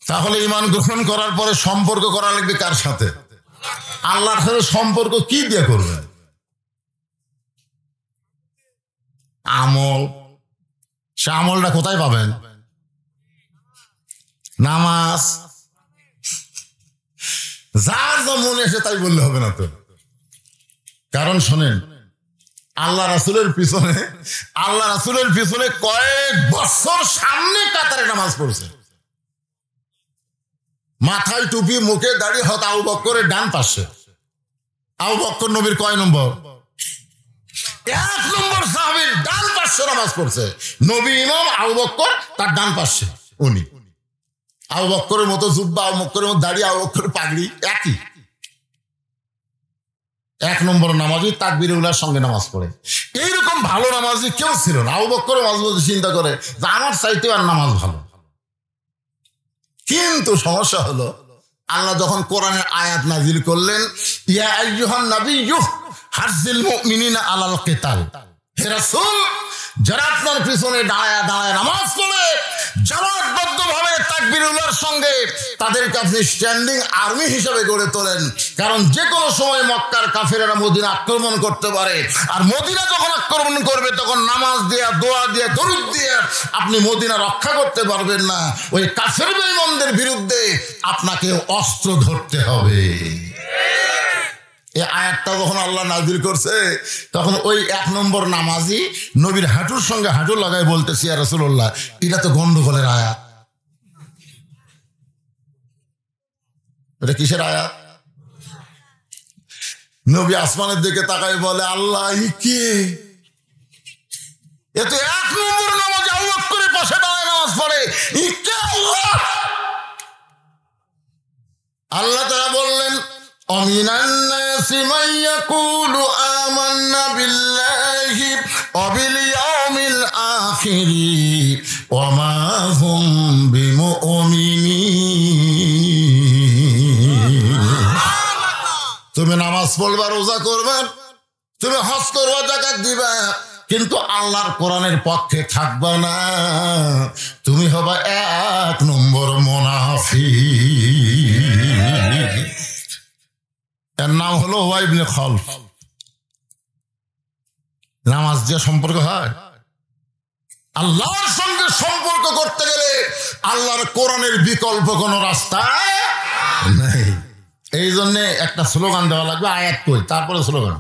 তাহলে ঈমান গ্রহণ করার পরে সম্পর্ক করা লাগবে কার সাথে? আল্লাহর সাথে। সম্পর্ক কি দিয়ে করবেন? আমল। সে আমলটা কোথায় পাবেন? নামাজ। যার যা মনে এসে তাই বললে হবে না তো। কারণ শোনেন, আল্লাহ রাসূলের পিছনে কয়েক বছর সামনে কাতারে নামাজ পড়ছে। মাথায় টুপি, মুখে দাড়ি, হত আবু বকরের ডান পাশে। আবু বকর নবীর কয় নম্বর? 1 নম্বর সাহাবীর ডান পাশে নামাজ পড়ছে। নবী ইমাম, আবু বকর তার ডান পাশে। উনি আবু বকরের মতো জুব্বা, আবু বকরের মতো দাড়ি, আবু বকরের পাগড়ি একই। 1 নম্বর নামাজি তাকবীরে উলার সঙ্গে নামাজ পড়ে। এইরকম ভালো নামাজি কেউ ছিল না। আবু বকর মাঝে মাঝে চিন্তা করে যে আমার চাইতে আর নামাজ ভালো। কিন্তু সমস্যা হলো, আল্লাহ যখন কোরআনের আয়াত নাজিল করলেন, ইয়া আইয়ুহান নাবিয়্যু হারজিল মুমিনিনা আলাল কিতাল, হে রাসূল যারা আপনার পিছনে দাঁড়ায় দাঁড়ায় নামাজ পড়ে জামাতবদ্ধভাবে তাকবীরুল্লাহর সঙ্গে, তাদেরকে আপনি স্ট্যান্ডিং আর্মি হিসেবে গড়ে তোলেন। কারণ যে কোনো সময় মক্কার কাফেরেরা মদিনা আক্রমণ করতে পারে। আর মদিনা যখন আক্রমণ করবে তখন নামাজ দিয়া, দোয়া দিয়া, দরুদ দিয়ে আপনি মদিনা রক্ষা করতে পারবেন না। ওই কাফের বেঈমানদের বিরুদ্ধে আপনাকে অস্ত্র ধরতে হবে। এই আয়াতটা যখন আল্লাহ নাজিল করছে, তখন ওই 1 নম্বর নামাজি নবীর হাঁটুর সঙ্গে হাঁটু লাগাই বলতেছি, ইয়া রাসূলুল্লাহ এটা তো গন্ডগোলের আয়াত। এটা কিসের আয়াত? নবী আসমানের দিকে তাকাই বলে, আল্লাহ কে? এ তো 1 নম্বর নামাজ, আবু বকরের পাশে দাঁড়ায় নামাজ পড়ে। কে আল্লাহ? আল্লাহ তাআলা বললেন, অমিনান নাসি মান ইয়াকুলু আমান্না বিল্লাহি ওয়া বিল ইয়াউমিল আখির ওয়া মা হুম বিমুমিনিন। তুমি নামাজ পড়বা, রোজা করবা, তুমি হজ করবা, যাকাত দিবা, কিন্তু আল্লাহর কোরআনের পক্ষে থাকবা না। তুমি হবা 1 নম্বর মুনাফিক। এর নাম হলো উবাই ইবনে খালফ। নামাজ দিয়ে সম্পর্ক হয়? আল্লাহর সঙ্গে সম্পর্ক করতে গেলে আল্লাহর কোরআনের বিকল্প কোন রাস্তা নাই। এই জন্য একটা স্লোগান দেওয়া লাগবে, আয়াত কই তারপরে স্লোগান।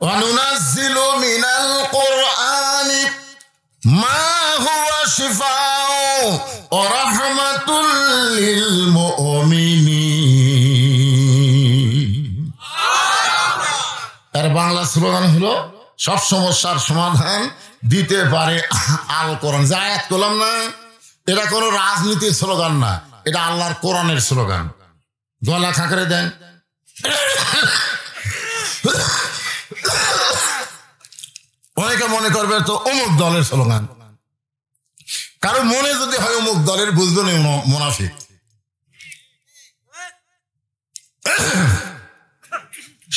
ওয়ানুনাজ্জিলু মিনাল কুরআনি মা হুয়া শিফাউ ওয়া রাহমাতুল লিল মুমিনিন। এর বাংলা স্লোগান হলো, সব সমস্যার সমাধান দিতে পারে আল কোরআন। যে আয়াত করলাম না, এটা কোনো রাজনীতির স্লোগান না, এটা আল্লাহর কোরআনের স্লোগান। গলা খাঁকড়ে দেন। অনেকে মনে করবে তো অমুক দলের স্লোগান। কারো মনে যদি হয় অমুক দলের, বুঝবেন মুনাফিক।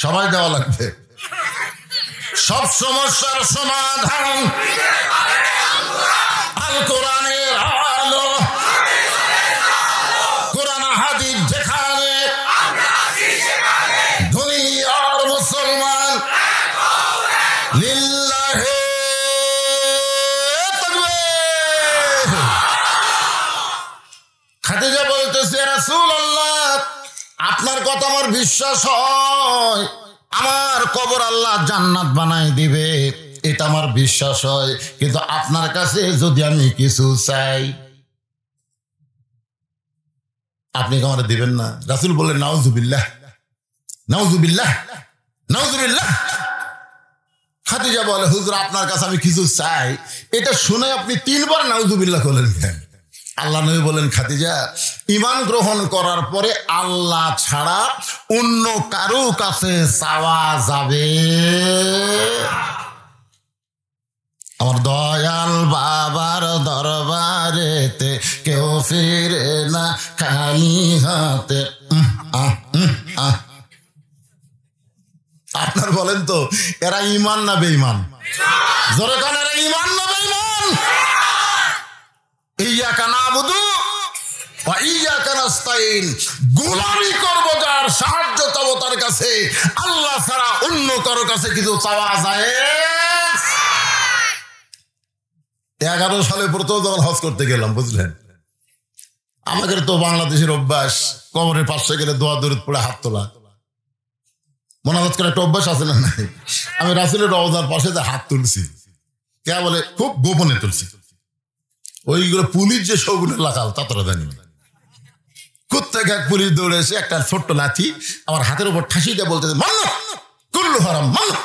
সবাই দেওয়া লাগবে। সব সমস্যার সমাধান আল কোরআনের আলো। কোরআন হাদিস যেখানে রাসূলুল্লাহ, আপনার কথা আমার বিশ্বাস হয়, আমার কবর আল্লাহ জান্নাত বানায় দিবে, এটা আমার বিশ্বাস হয়, কিন্তু আপনার কাছে যদি আমি কিছু চাই আপনি কি আমার দিবেন না? রাসূল বললেন নাউজুবিল্লাহ, নাউজুবিল্লাহ, নাউজুবিল্লাহ। খাদিজা বলে হুজুর আপনার কাছে আমি কিছু চাই, এটা শুনে আপনি 3 বার নাউজুবিল্লাহ বলেন কেন? আল্লাহ নবী বলেন খাদিজা, ঈমান গ্রহণ করার পরে আল্লাহ ছাড়া অন্য কারো কাছে চাওয়া যাবে? আমার দয়াল বাবার দরবারেতে কেউ ফিরে না খালি হাতে। আপনার বলেন তো এরা ঈমান না বেঈমান? জোরে কান, এরা ঈমান না বেঈমান? ইয়্যাকা না'বুদু ওয়া ইয়্যাকা নাস্তাইন, গোলামি করব যার, সাহায্য চাবো তার কাছে, আল্লাহ ছাড়া অন্য কারো কাছে কিছু চাওয়া যায়? 11 সালে প্রথম যখন হজ করতে গেলাম, বুঝলেন, আমাদের তো বাংলাদেশের অভ্যাস কবরের পাশে গেলে দোয়া দরুদ পড়ে হাত তোলা, মোনাজাত করে একটা অভ্যাস আছে না নাই? আমি রাসূলের রওজার পাশে যে হাত তুলছি, কে বলে খুব গোপনে তুলছি, ওইগুলো পুলিশ যে সবগুলো লাগাল তা তোরা জানি না। কোত্থেকে এক পুলিশ দৌড়ে এসে একটা ছোট্ট লাঠি আমার হাতের উপর ঠাসি দিয়ে বলতেছে মানো কুল্লু হারাম, মানো,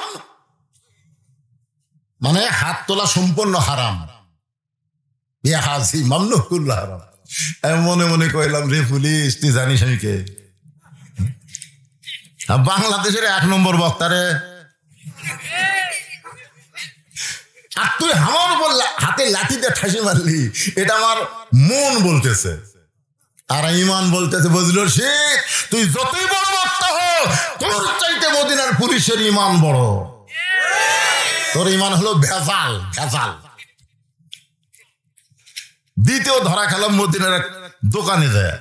মানে হাত তোলা সম্পূর্ণ হারাম। ইয়া হাজি মামনু কুল্লু হারাম। আমি মনে মনে কইলাম রে পুলিশ, তুই জানিস আমি কে? বাংলাদেশের 1 নম্বর বক্তারে, আর তুই আমার উপর হাতে লাঠি দিয়ে ঠাসি মারলি, এটা আমার মন বলতেছে, আর ঈমান বলতেছে বুঝলো সে তুই যতই বড় বক্তা হো, তোর চাইতে মদিনার পুলিশের ঈমান বড়। তোর ঈমান হলো ভেজাল, ভেজাল। দ্বিতীয় ধরা খেলাম মদিনার এক দোকানে যায়,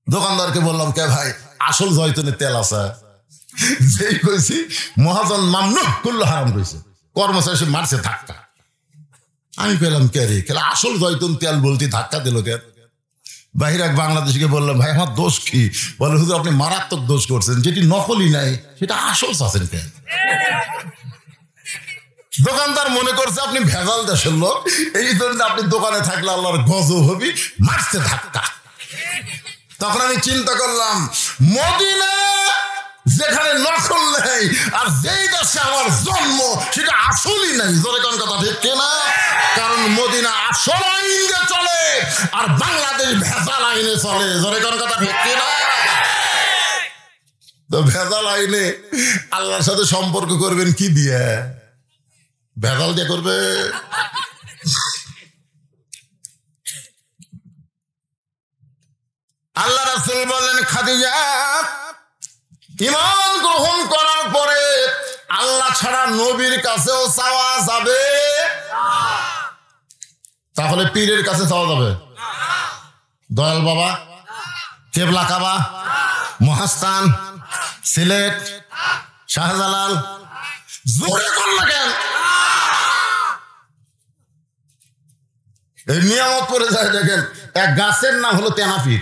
দোকানদারকে বললাম কে ভাই আসল জয়তুনের তেল আছে? যেই কইছি মহাজন মামনু কুল্লু হারাম কইছে, কর্মচারী সে মারছে ধাক্কা। আমি পেলাম কে রে, খেলা আসল জয়তুন তেল বলতে ধাক্কা দিল কেন? বাহির এক বাংলাদেশিকে বললাম ভাই আমার দোষ কি? বলে হুজুর আপনি মারাত্মক দোষ করছেন, যেটি নকলি নাই সেটা আসল আছেন কেন? দোকানদার মনে করছে আপনি ভেজাল দেশের লোক, এই জন্য আপনি দোকানে থাকলে আল্লাহর গজব হবি, মারছে ধাক্কা। তখন আমি চিন্তা করলাম মদিনা যেখানে নকল নেই, আর যেই দেশে আমার জন্ম সেটা আসলই নাই। জোরে কোন কথা ঠিক কিনা? কারণ মদিনা আসল আইনে চলে আর বাংলাদেশ ভেজাল আইনে চলে। জোরে কোন কথা ঠিক কিনা? তো ভেজাল আইনে আল্লাহর সাথে সম্পর্ক করবেন কি দিয়ে? ভেজাল দিয়ে করবে। আল্লাহ রাসূল বলেন খাদিজা ঈমান গ্রহণ করার পরে আল্লাহ ছাড়া নবীর কাছেও চাওয়া যাবে? তাহলে পীরের কাছে চাওয়া যাবে? দয়াল বাবা, কেবলা কাবা, মহাস্থান, সিলেট, শাহজালাল, জোরে করল কেন? এই নিয়ামত পড়ে যায় দেখেন, এক গাছের নাম হলো তেনাপীর,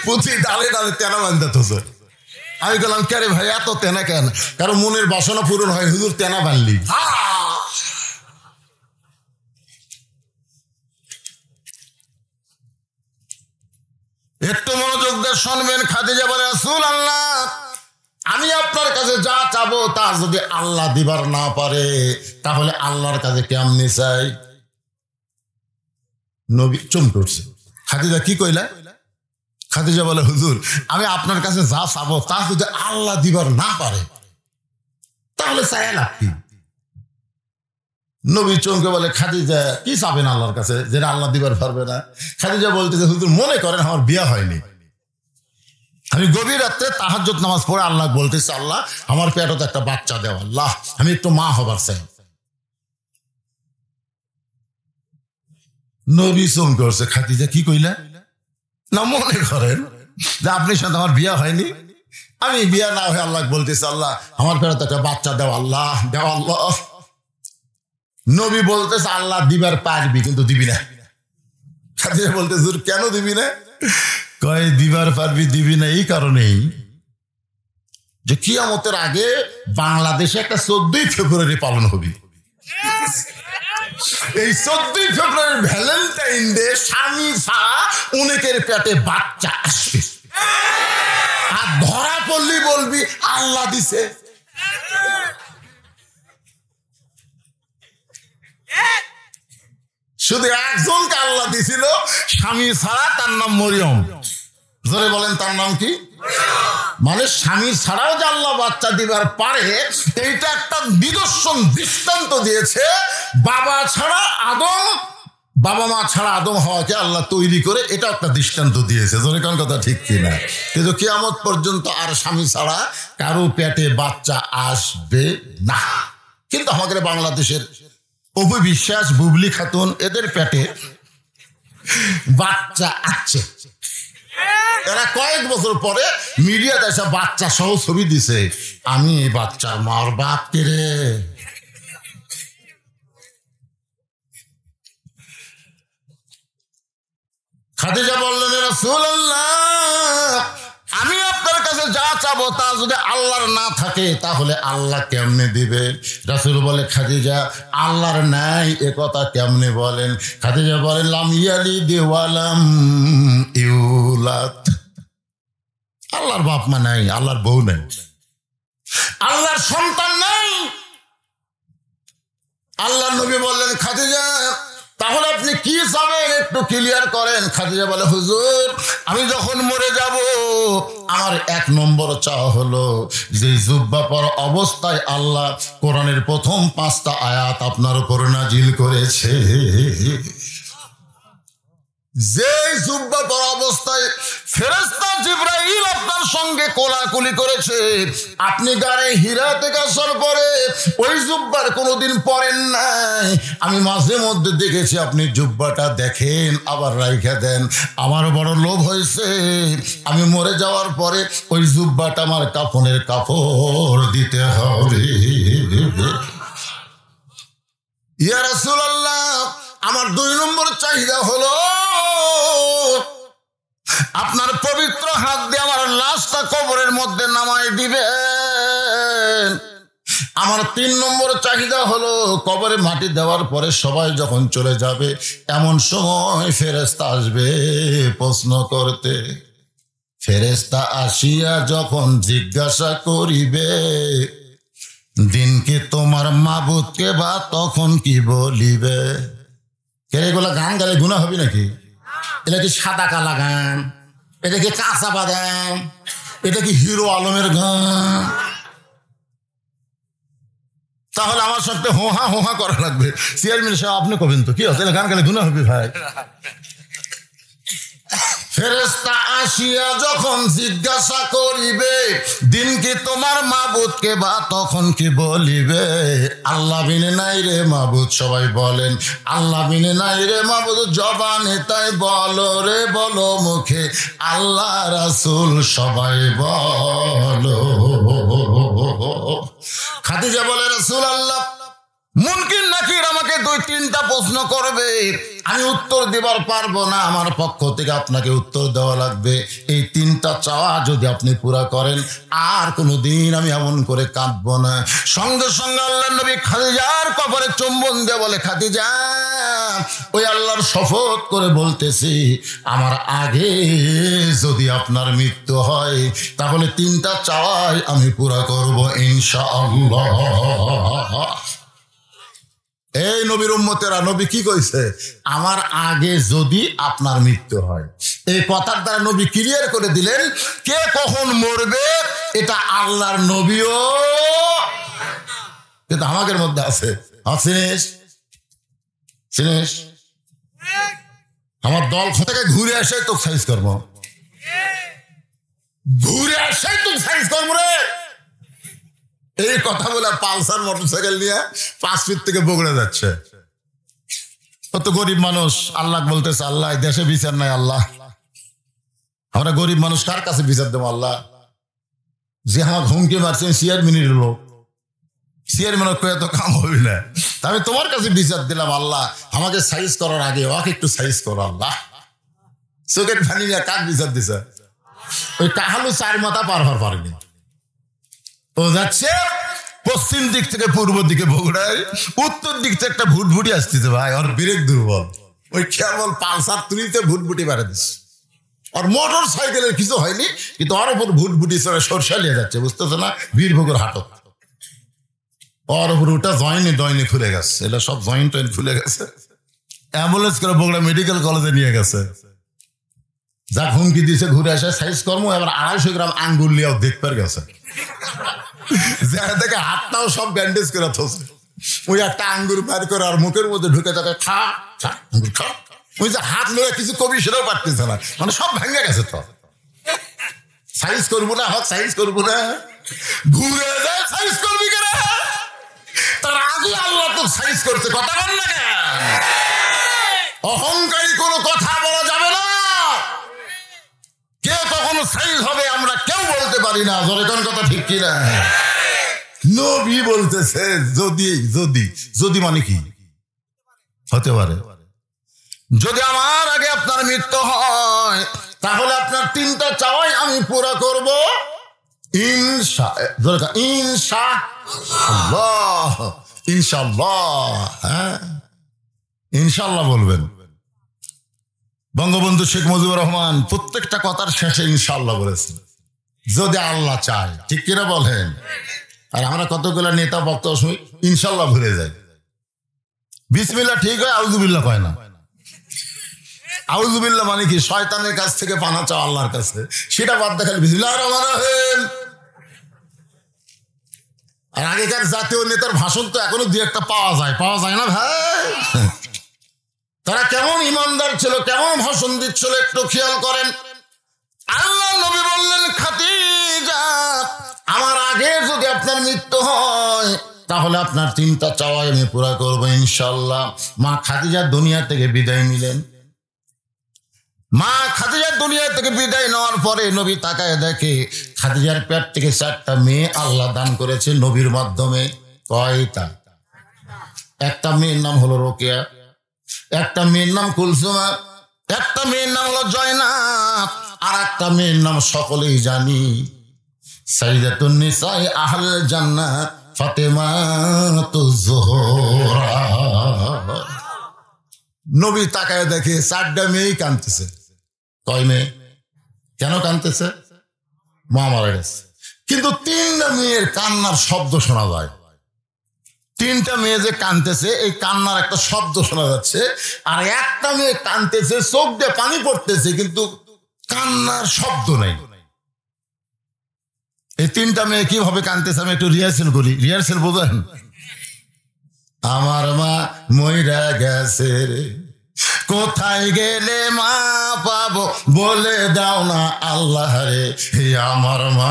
প্রতি ডালে ডালে তেনা বান্ধা তো। আমি বললাম কে রে ভাই এত তেনা কেন? কারণ মনের বাসনা পূরণ হয়, হুজুর তেনা বানলি। একটু মনোযোগ দিয়ে শুনবেন। খাদিজা বলে রাসূলুল্লাহ আমি আপনার কাছে যা চাবো তা যদি আল্লাহ দিবার না পারে তাহলে আল্লাহর কাছে কেমনি চাই? নবী চমকে উঠছে। খাদিজা কি কইলা? খাদিজা বলে হুজুর আমি আপনার কাছে যা চাবো তা যদি আল্লাহ দিবার না পারে তাহলে চাই লাভ কি? নবী চমকে বলে খাদিজা কি চাবেন আল্লাহর কাছে যেটা আল্লাহ দিবার পারবে না? খাদিজা বলতেছে হুজুর মনে করেন আমার বিয়া হয়নি, আমি গভীর রাত্রে তাহাজ্জুদ নামাজ পড়ে আল্লাহ বলতেছি আল্লাহ আমার পেটে একটা বাচ্চা দেও, আল্লাহ আমি একটু মা হবার চাই। নবী চমকে উঠছে। খাদিজা কি কইলা? না মনে করেন যে আপনার সাথে আমার বিয়া হয়নি, আমি বিয়া না হয়ে আল্লাহ বলতেছি আল্লাহ আমার পেটে একটা বাচ্চা দেও, আল্লাহ দেও আল্লাহ। নবী বলতেছে আল্লাহ দিবার পারবি কিন্তু দিবি না। খাদিজা বলতেছে কেন দিবি না? কয় দিবার পারবি, দিবি না এই কারণেই যে কিয়ামতের আগে বাংলাদেশে একটা 14ই ফেব্রুয়ারি পালন হবে। এই 14ই ফেব্রুয়ারি ভ্যালেন্টাইন ডে স্বামী ছাড়া অনেকের পেটে বাচ্চা আসবে, আর ধরা পড়লি বলবি আল্লাহ দিছে। শুধু একজনকে আল্লাহ দিছিল স্বামী ছাড়া, তার নাম মরিয়ম। জোরে বলেন তার নাম কি? মানে স্বামী ছাড়াও যে আল্লাহ বাচ্চা দিবার পারে, এইটা একটা নিদর্শন দৃষ্টান্ত দিয়েছে। বাবা ছাড়া আদম, বাবা মা ছাড়া আদম হওয়াকে আল্লাহ তৈরি করে, এটা একটা দৃষ্টান্ত দিয়েছে। জোরে কোন কথা ঠিক কিনা? কিন্তু কিয়ামত পর্যন্ত আর স্বামী ছাড়া কারো পেটে বাচ্চা আসবে না। কিন্তু আমাদের বাংলাদেশের অপু বিশ্বাস, বুবলি খাতুন, এদের পেটে বাচ্চা আছে। এরা কয়েক বছর পরে মিডিয়াতে এসে বাচ্চা সহ ছবি দিছে, আমি এই বাচ্চার মার বাপ কে রে। খাদিজা বললেন, রাসূলুল্লাহ, আমি আপনার কাছে যা চাবো তা যদি আল্লাহর না থাকে তাহলে আল্লাহ কেমনে দিবে? রাসূল বলে, খাদিজা, আল্লাহর নাই এ কথা কেমনে বলেন? খাদিজা বলেন, লাম ইয়ালিদ ওয়া লাম ইউলাদ। আল্লাহর বাপ মা নাই, আল্লাহর বউ নাই, আল্লাহর সন্তান নাই। আল্লাহর নবী বললেন, খাদিজা, তাহলে আপনি কি চাবেন একটু ক্লিয়ার করেন। খাদিজা বলে, হুজুর, আমি যখন মরে যাব আমার 1 নম্বর চাওয়া হলো যে জুব্বা পরা অবস্থায় আল্লাহ কোরআনের প্রথম 5টা আয়াত আপনার উপর নাজিল করেছে। যে জুব্বা পরা অবস্থায় ফেরেশতা জিবরাইল আপনার সঙ্গে কোলাকুলি করেছে, আপনি গাড়ে হীরা থেকে আসার পরে ওই জুব্বার কোনোদিন পরেন নাই। আমি মাঝে মধ্যে দেখেছি আপনি জুব্বাটা দেখেন আবার রাইখা দেন। আমার বড় লোভ হয়েছে, আমি মরে যাওয়ার পরে ওই জুব্বাটা আমার কাফনের কাপড় দিতে হবে। ইয়া রাসূলুল্লাহ, আমার 2 নম্বর চাহিদা হলো আপনার পবিত্র হাত দিয়ে আমার লাশটা কবরের মধ্যে নামায় দিবেন। আমার 3 নম্বর চাহিদা হলো কবরে মাটি দেওয়ার পরে সবাই যখন চলে যাবে এমন সময় ফেরেশতা আসবে প্রশ্ন করতে। ফেরেশতা আসিয়া যখন জিজ্ঞাসা করিবে, দিনকে তোমার মাবুদকে বা তখন কি বলিবে? এগুলা গান গালে গুনাহ হবে নাকি? এটা কি সাদা কালা গান? এটা কি কাঁচা বাদাম? এটা কি হিরো আলমের গান? তাহলে আমার সাথে হোহা হোহা করা লাগবে। চেয়ারম্যান সাহেব আপনি কবেন তো, কি আছে গান গালে গুনাহ হবে ভাই? ফেরেশতা আসিয়া যখন জিজ্ঞাসা করিবে, দিন কি তোমার মাবুদকে বা তখন কি বলিবে? আল্লাহ বিনে নাই রে মাবুদ, সবাই বলেন আল্লাহ বিনে নাই রে মাবুদ। জবানে তাই বলো রে বলো মুখে, আল্লাহ রাসূল সবাই বলো। খাদিজা বলে, রাসূলুল্লাহ, মুনকির নাকির আমাকে 2-3টা প্রশ্ন করবে, আমি উত্তর দেবার পারবো না, আমার পক্ষ থেকে আপনাকে উত্তর দেওয়া লাগবে। এই 3টা চাওয়া যদি আপনি পুরা করেন আর কোনোদিন আমি এমন করে কাঁদবো না। সঙ্গে সঙ্গে আল্লাহর নবী খাদিজার কপালে চুম্বন দিয়ে বলে, খাদিজা, ওই আল্লাহর শপথ করে বলতেছি, আমার আগে যদি আপনার মৃত্যু হয় তাহলে 3টা চাওয়াই আমি পুরা করবো ইনশাআল্লাহ। এই নবীর উম্মতেরা, নবী কি কইছে? আমার আগে যদি আপনার মৃত্যু হয়। এই কথার দ্বারা নবী ক্লিয়ার করে দিলেন কে কখন মরবে এটা আল্লাহর নবীও কিন্তু আমাদের মধ্যে আছে। চিনিস আমার দল থেকে ঘুরে আসে তো সাইজ করবো, ঘুরে আসে তো সাইজ করবো রে। এই কথা বলে পালসার মোটরসাইকেল নিয়ে 5 ফিট থেকে বগুড়া যাচ্ছে। কত গরিব মানুষ আল্লাহ বলতেছে, আল্লাহ দেশে বিচার নাই, আল্লাহ আমরা গরিব মানুষ কার কাছে বিচার দেবো? আল্লাহ যে আমার হুমকি মারছেন চেয়ারম্যানের লোক, চেয়ারম্যান তো কাম হবে না, আমি তোমার কাছে বিচার দিলাম, আল্লাহ আমাকে সাইজ করার আগে ওকে একটু সাইজ করো। আল্লাহ চোখের পানি নিয়ে কাক বিচার দিছে, ওই কাহালু 4 মাথা পার হওয়ার পারেনি। ও যাচ্ছে পশ্চিম দিক থেকে পূর্ব দিকে বগুড়ায়, উত্তর দিক থেকে একটা ভুটভুটি আসতেছে ভাই, ওর ব্রেক দুর্বল, ওই কেবল পালসার তুলিতে ভুটভুটি বাড়া দিচ্ছে। আর মোটর সাইকেলের কিছু হয়নি, কিন্তু ওর উপর ভুটভুটি চড়ে সরষা নিয়ে যাচ্ছে, বুঝতেছে না বীরভোগের হাটত। ওর উপর ওটা জয়েন্ট খুলে গেছে, এটা সব জয়েন্ট খুলে গেছে। অ্যাম্বুলেন্স করে বগুড়া মেডিকেল কলেজে নিয়ে গেছে। যা হুমকি দিয়েছে ঘুরে আসে সাইজ কর্ম, এবার 250 গ্রাম আঙ্গুল লিয়াও দেখতে গেছে, দেখে হাতটাও সব ব্যান্ডেজ করে থসে। ওই একটা আঙ্গুর বের করে আর মুখের মধ্যে ঢুকে যাবে, খা আঙ্গুর খা। ওই যে হাত লড়ে কিছু কবি সেটাও পারতেছে না, মানে সব ভেঙে গেছে। তো সাইজ করবো না, হক সাইজ করবো না, ঘুরে যায় সাইজ করবি কেন? তার আগে আল্লাহ তো সাইজ করছে, কথা বল না কেন? অহংকারী কোনো কথা বলা যাবে না। কে কখনো সাইজ হবে আমরা কেউ বলতে পারি না, জোরে কোন কথা ঠিক কিনা? নবী বলতেছে যদি যদি যদি মানে কি হতে পারে, যদি আমার আগে আপনার মৃত্যু হয় তাহলে আপনার 3টা চাওয়াই আমি পুরা করব ইনশাআল্লাহ। ইনশাআল্লাহ, হ্যাঁ ইনশাআল্লাহ বলবেন। বঙ্গবন্ধু শেখ মুজিবুর রহমান প্রত্যেকটা কথার শেষে ইনশাআল্লাহ বলেছেন, যদি আল্লাহ চায়, ঠিক কিনা বলেন? আর আমরা কতগুলো নেতা বক্তব্য শুনি ইনশাআল্লাহ ভুলে যাই। বিসমিল্লাহ ঠিক হয়, আউযুবিল্লাহ কয় না। আউযুবিল্লাহ মানে কি? শয়তানের কাছ থেকে পানা চাও আল্লাহর কাছে, সেটা বাদ দেখাল বিসমিল্লাহির রহমানির রহিম। আর আগেকার জাতীয় নেতার ভাষণ তো এখনো 2-1টা পাওয়া যায় না ভাই? তারা কেমন ইমানদার ছিল, কেমন ভাষণ দিচ্ছিল একটু খেয়াল করেন। আল্লাহ নবী বললেন, খাদিজা আমার আগে যদি আপনার মৃত্যু হয় তাহলে আপনার 3টা চাওয়াই আমি পুরা করবো ইনশাআল্লাহ। মা খাদিজা দুনিয়া থেকে বিদায় নিলেন। মা খাদিজা দুনিয়া থেকে বিদায় নেওয়ার পরে নবী তাকায় দেখে খাদিজার পেট থেকে 4টা মেয়ে আল্লাহ দান করেছে নবীর মাধ্যমে। কয়টা? একটা মেয়ের নাম হলো রোকেয়া, একটা মেয়ের নাম কুলসুমা, একটা মেয়ের নাম হলো জয়নাব, আর একটা মেয়ের নাম সকলেই জানি সাইয়্যিদাতুন নিসাই আহলুল জান্নাত ফাতেমাতুজ জোহরা। নবী তাকায় দেখে 4টা মেয়েই কাঁদতেছে। কয় মেয়ে? কেন কাঁদতেছে? মা মারা গেছে, কিন্তু 3টা মেয়ের কান্নার শব্দ শোনা যায়। 3টা মেয়ে যে কাঁদতেছে, এই কান্নার একটা শব্দ শোনা যাচ্ছে। আর একটা মেয়ে কাঁদতেছে, চোখ দিয়ে পানি পড়তেছে, কিন্তু কান্নার শব্দ নেই। এই 3টা মেয়ে কিভাবে কাঁদতেছে আমি একটু রিহার্সেল করি। রিহার্সেল বোঝেন? আমার মা মইরা গেছে রে, কোথায় গেলে মা পাবো বলে দাও না আল্লাহ রে। আমার মা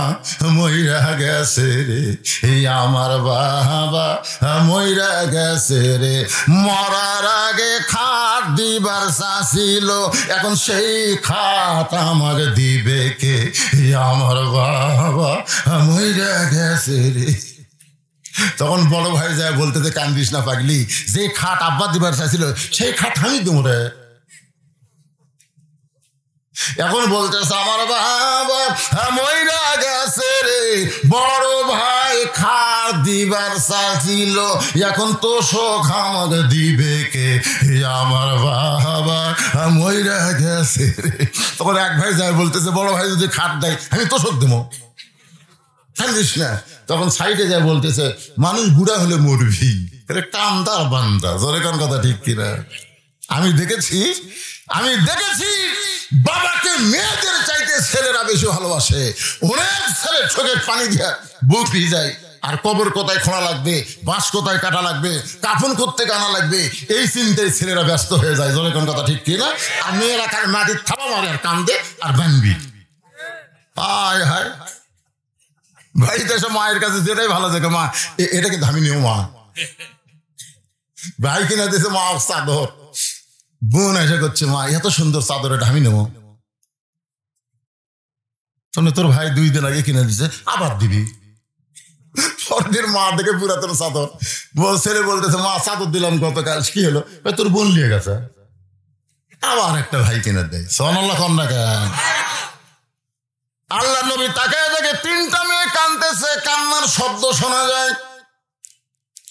মইরা গেছে রে, আমার বাবা মইরা গেছে রে। মরার আগে খাট দিবার চাছিল, এখন সেই খাট আমাকে দিবে কে? আমার বাবা মইরা গেছে রে। তখন বড় ভাই যায় বলতে, কান্দিস না পাগলি, যে খাট আব্বা দিবার চাইছিল সেই খাট আমি দেবো রে। এখন বলতেছে আমার বাবা মইরা গেছে রে, বড় ভাই খাট দিবার চাইছিল, এখন তো শোক আমাকে দিবে কে? আমার বাবা মইরা গেছে রে। তখন এক ভাই যায় বলতেছে, বড় ভাই যদি খাট দেয় আমি তো শোক দেবো, কান্দিস না। তখন সাইডে যায় বলতেছে, মানুষ বুড়া হলে মরবি, কান্দার বান্দা, জোরে কোন কথা ঠিক কিনা? আমি দেখেছি বাবাকে মেয়েদের চাইতে ছেলেরা বেশি ভালোবাসে। অনেক ছেলে চোখের পানি দিয়ে বুক ভিজে যায়। আর কবর কোথায় খোঁড়া লাগবে, বাঁশ কোথায় কাটা লাগবে, কাফন করতে আনা লাগবে, এই চিন্তায় ছেলেরা ব্যস্ত হয়ে যায়। জোরে কোন কথা ঠিক কিনা? আর মেয়েরা কার মাটির থাবা মারে আর কান্দে আর বানবি। হায় হায় ভাই, দেশে মায়ের কাছে যেটাই ভালো দেখে, মা এটাকে দামি নিও মা। ভাই কিনা দিয়েছে মা চাদর, বোন এসে করছে মা এত সুন্দর চাদর, এটা আমি নেবো। তোর ভাই 2 দিন আগে কিনে দিছে, আবার দিবি। পরদিন মা দেখে পুরাতন চাদর, ছেলে বলতেছে মা চাদর দিলাম গতকাল, কি হলো? তোর বোন নিয়ে গেছে। আবার একটা ভাই কিনে দেয়। সুবহানাল্লাহ কম না কেন? আল্লাহ নবী তাকায় দেখে 3টা মেয়ে কাঁদতেছে, কান্নার শব্দ শোনা যায়,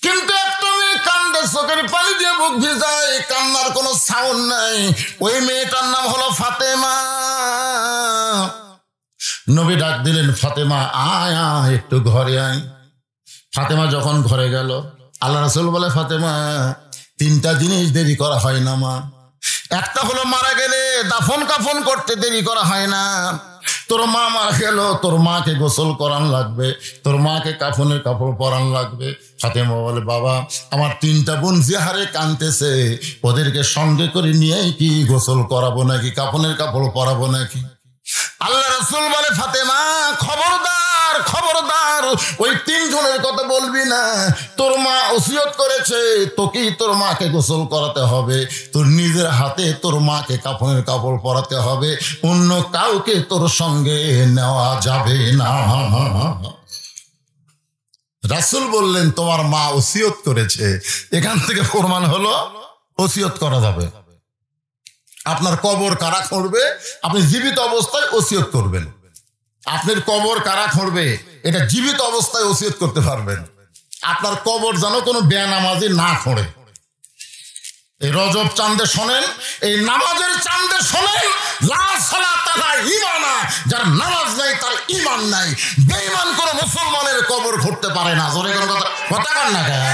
কিন্তু একটা মেয়ে কান্দে, চোখের পানি দিয়ে বুক ভিজায়, কান্নার কোনো সাউন্ড নাই। ওই মেয়েটার নাম হলো ফাতেমা। নবী ডাক দিলেন, ফাতেমা আয় আয়, একটু ঘরে আয়। ফাতেমা যখন ঘরে গেল, আল্লাহ রাসূল বলে, ফাতেমা 3টা জিনিস দেরি করা হয় না মা। একটা হলো মারা গেলে দাফন কাফন করতে দেরি করা হয় না। তোর মা মারা গেল, তোর মাকে গোসল করান লাগবে, তোর মাকে কাফনের কাপড় পরান লাগবে। ফাতেমা বলে, বাবা আমার 3টা বোন যে হারে কাঁদতেছে, ওদেরকে সঙ্গে করে নিয়েই কি গোসল করাবো নাকি, কাফনের কাপড় পরাবো নাকি? আল্লাহ রাসূল বলে, ফাতেমা খবরদার খবরদার, ওই 3 জনের কথা বলবি না। তোর মা ওসিয়ত করেছে তোকেই তোর মাকে গোসল করাতে হবে, তোর নিজের হাতে তোর মাকে কাফনের কাপড় পরাতে হবে, অন্য কাউকে তোর সঙ্গে নেওয়া যাবে না। রাসূল বললেন, তোমার মা ওসিয়ত করেছে, এখান থেকে প্রমাণ হলো ওসিয়ত করা যাবে। আপনার কবর কারা খুঁড়বে, আপনি জীবিত অবস্থায় ওসিয়ত করবেন। আপনার কবর কারা খুঁড়বে, এটা জীবিত অবস্থায় ওসিয়ত করতে পারবেন। আপনার কবর যেন কোনো বেনামাজি না খুঁড়ে। এই রজব চাঁদে শোনেন, এই নামাজের চাঁদে শোনেন, লা সালাতা লা ঈমানা, যার নামাজ নাই তার ঈমান নাই। বেঈমান করে মুসলমানের কবর খুঁড়তে পারে না। জোরে কোনো কথা কন না কেন?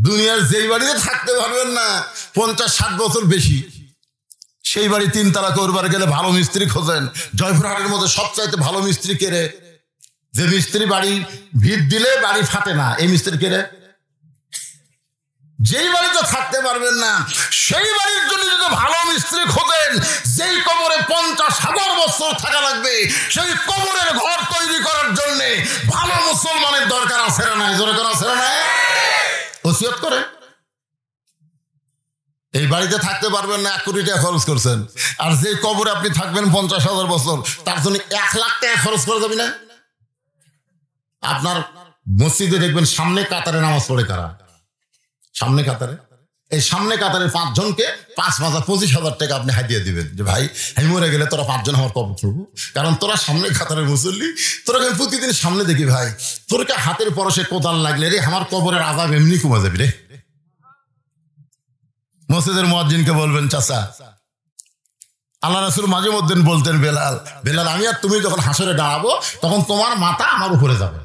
দুনিয়ার যেই বাড়িতে থাকতে পারবেন না 50-60 বছর বেশি, সেই বাড়ি 3 তালা করবার গেলে ভালো মিস্ত্রি খোঁজেন। জয়পুরহাটের মধ্যে সবচাইতে ভালো মিস্ত্রি কেড়ে, যে মিস্ত্রি বাড়ি ভিত দিলে বাড়ি ফাটে না, এই মিস্ত্রি কেড়ে। যেই বাড়িতে থাকতে পারবেন না সেই বাড়ির জন্য যদি ভালো মিস্ত্রি খোঁজেন, যেই কবরে 50,000 বছর থাকা লাগবে, সেই কবরের ঘর তৈরি করার জন্য ভালো মুসলমানের দরকার আছে না নাই? জোরে করা আছে না নাই? ওসিয়ত করে। এই বাড়িতে থাকতে পারবেন না, 1 কোটি টাকা খরচ করছেন, আর যে কবরে আপনি থাকবেন 50,000 বছর, তার জন্য 1 লাখ টাকা খরচ করা যাবে না? আপনার মসজিদে দেখবেন সামনে কাতারে নামাজ পড়ে কারা, সামনে কাতারে, এই সামনে কাতারে 5 জনকে 5,25,000 টাকা আপনি হাদিয়া দিবেন, যে ভাই আমি মরে গেলে তোরা 5 জন আমার কবর করবো, কারণ তোরা সামনে কাতারের মুসল্লি, তোরা আমি প্রতিদিন সামনে দেখি ভাই, তোরকে হাতের পরশে কোদাল লাগলে রে আমার কবরের আযাব এমনি কমে যাবি রে। মসজিদের মুয়াজ্জিনকে বলবেন, চাচা, আল্লাহ রাসূল মাঝে মধ্যে বলতেন, বেলাল বেলাল আমি আর তুমি যখন হাসরে দাঁড়াবো তখন তোমার মাথা আমার উপরে যাবে।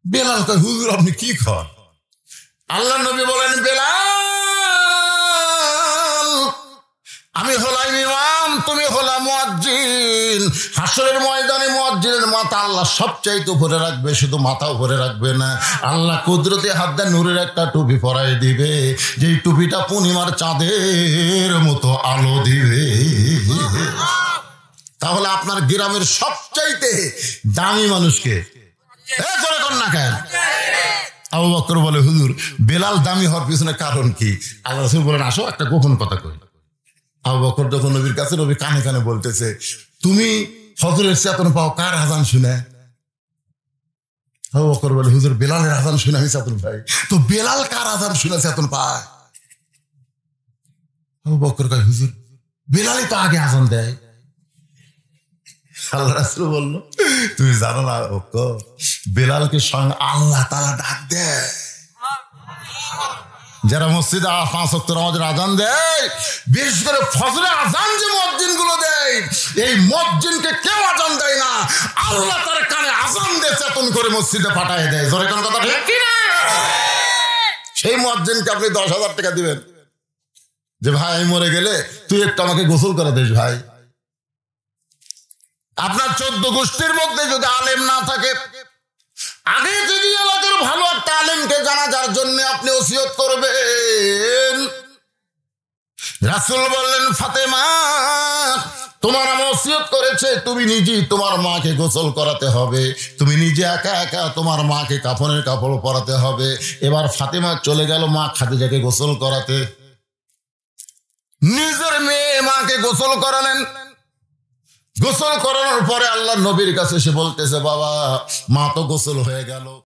বেলাল কয়, হুজুর আপনি কি খান? আল্লাহ নবী বলেন, বেলাল আমি হলাম ইমাম, তুমি হলা মুয়াজ্জিন। হাসরের ময়দানে মুয়াজ্জিনের মাথা আল্লাহ সবচাইতে উপরে রাখবে, শুধু মাথা উপরে রাখবে না, আল্লাহ কুদরতে হাত দিয়ে নূরের একটা টুপি পরাই দিবে, যেই টুপিটা পূর্ণিমার চাঁদের মতো আলো দিবে। তাহলে আপনার গ্রামের সবচাইতে দামি মানুষকে ধরে কর না কেন? আবু বকর বলে, হুজুর বেলাল দামি হওয়ার পিছনে কারণ কি? আল্লাহ রাসূল বলেন, আসো একটা গোপন কথা কই। আবু বকর যখন নবীর কাছে, নবী কানে কানে বলতেছে, তুমি ফজরের চেতন পাও কার আযান শুনে? আবু বকর বলে, হুজুর বেলালের আযান শুনে আমি চেতন পাই। তো বেলাল কার আযান শুনে চেতন পায়? আবু বকর কয়, হুজুর বেলালই তো আগে আযান দেয়। আল্লাহ রাসূল বলল, তুমি জানো না বকর, বেলালকে স্বয়ং আল্লাহ তাআলা ডাক দেয়। যারা মসজিদে 5 ওয়াক্ত নামাজের আযান দেয়, বিশেষ করে ফজরের আযান যে মুয়াজ্জিন গুলো দেয়, এই মুয়াজ্জিনকে কেউ আযান দেয় না, আল্লাহ তার কানে আযান দিয়ে চেতন করে মসজিদে পাঠিয়ে দেয়। জোরে কোন কথা ঠিক কি না? সেই মুয়াজ্জিনকে আপনি 10,000 টাকা দিবেন, যে ভাই আমি মরে গেলে তুই একটু আমাকে গোসল করে দিস ভাই। আপনার 14 গোষ্ঠীর মধ্যে যদি আলেম না থাকে, আগে যদি এলাকার ভালো একটা আলেমকে জানাজার জন্য আপনি ওসিয়ত করবেন। রাসূল বললেন, ফাতেমা তোমার আমা ওসিয়ত করেছে, তুমি নিজেই তোমার মাকে গোসল করাতে হবে, তুমি নিজে একা একা তোমার মাকে কাফনের কাপড় পরাতে হবে। এবার ফাতেমা চলে গেল মা খাদিজাকে গোসল করাতে, নিজের মেয়ে মাকে গোসল করালেন। গোসল করানোর পরে আল্লাহ নবীর কাছে সে বলতেছে, বাবা মা তো গোসল হয়ে গেল।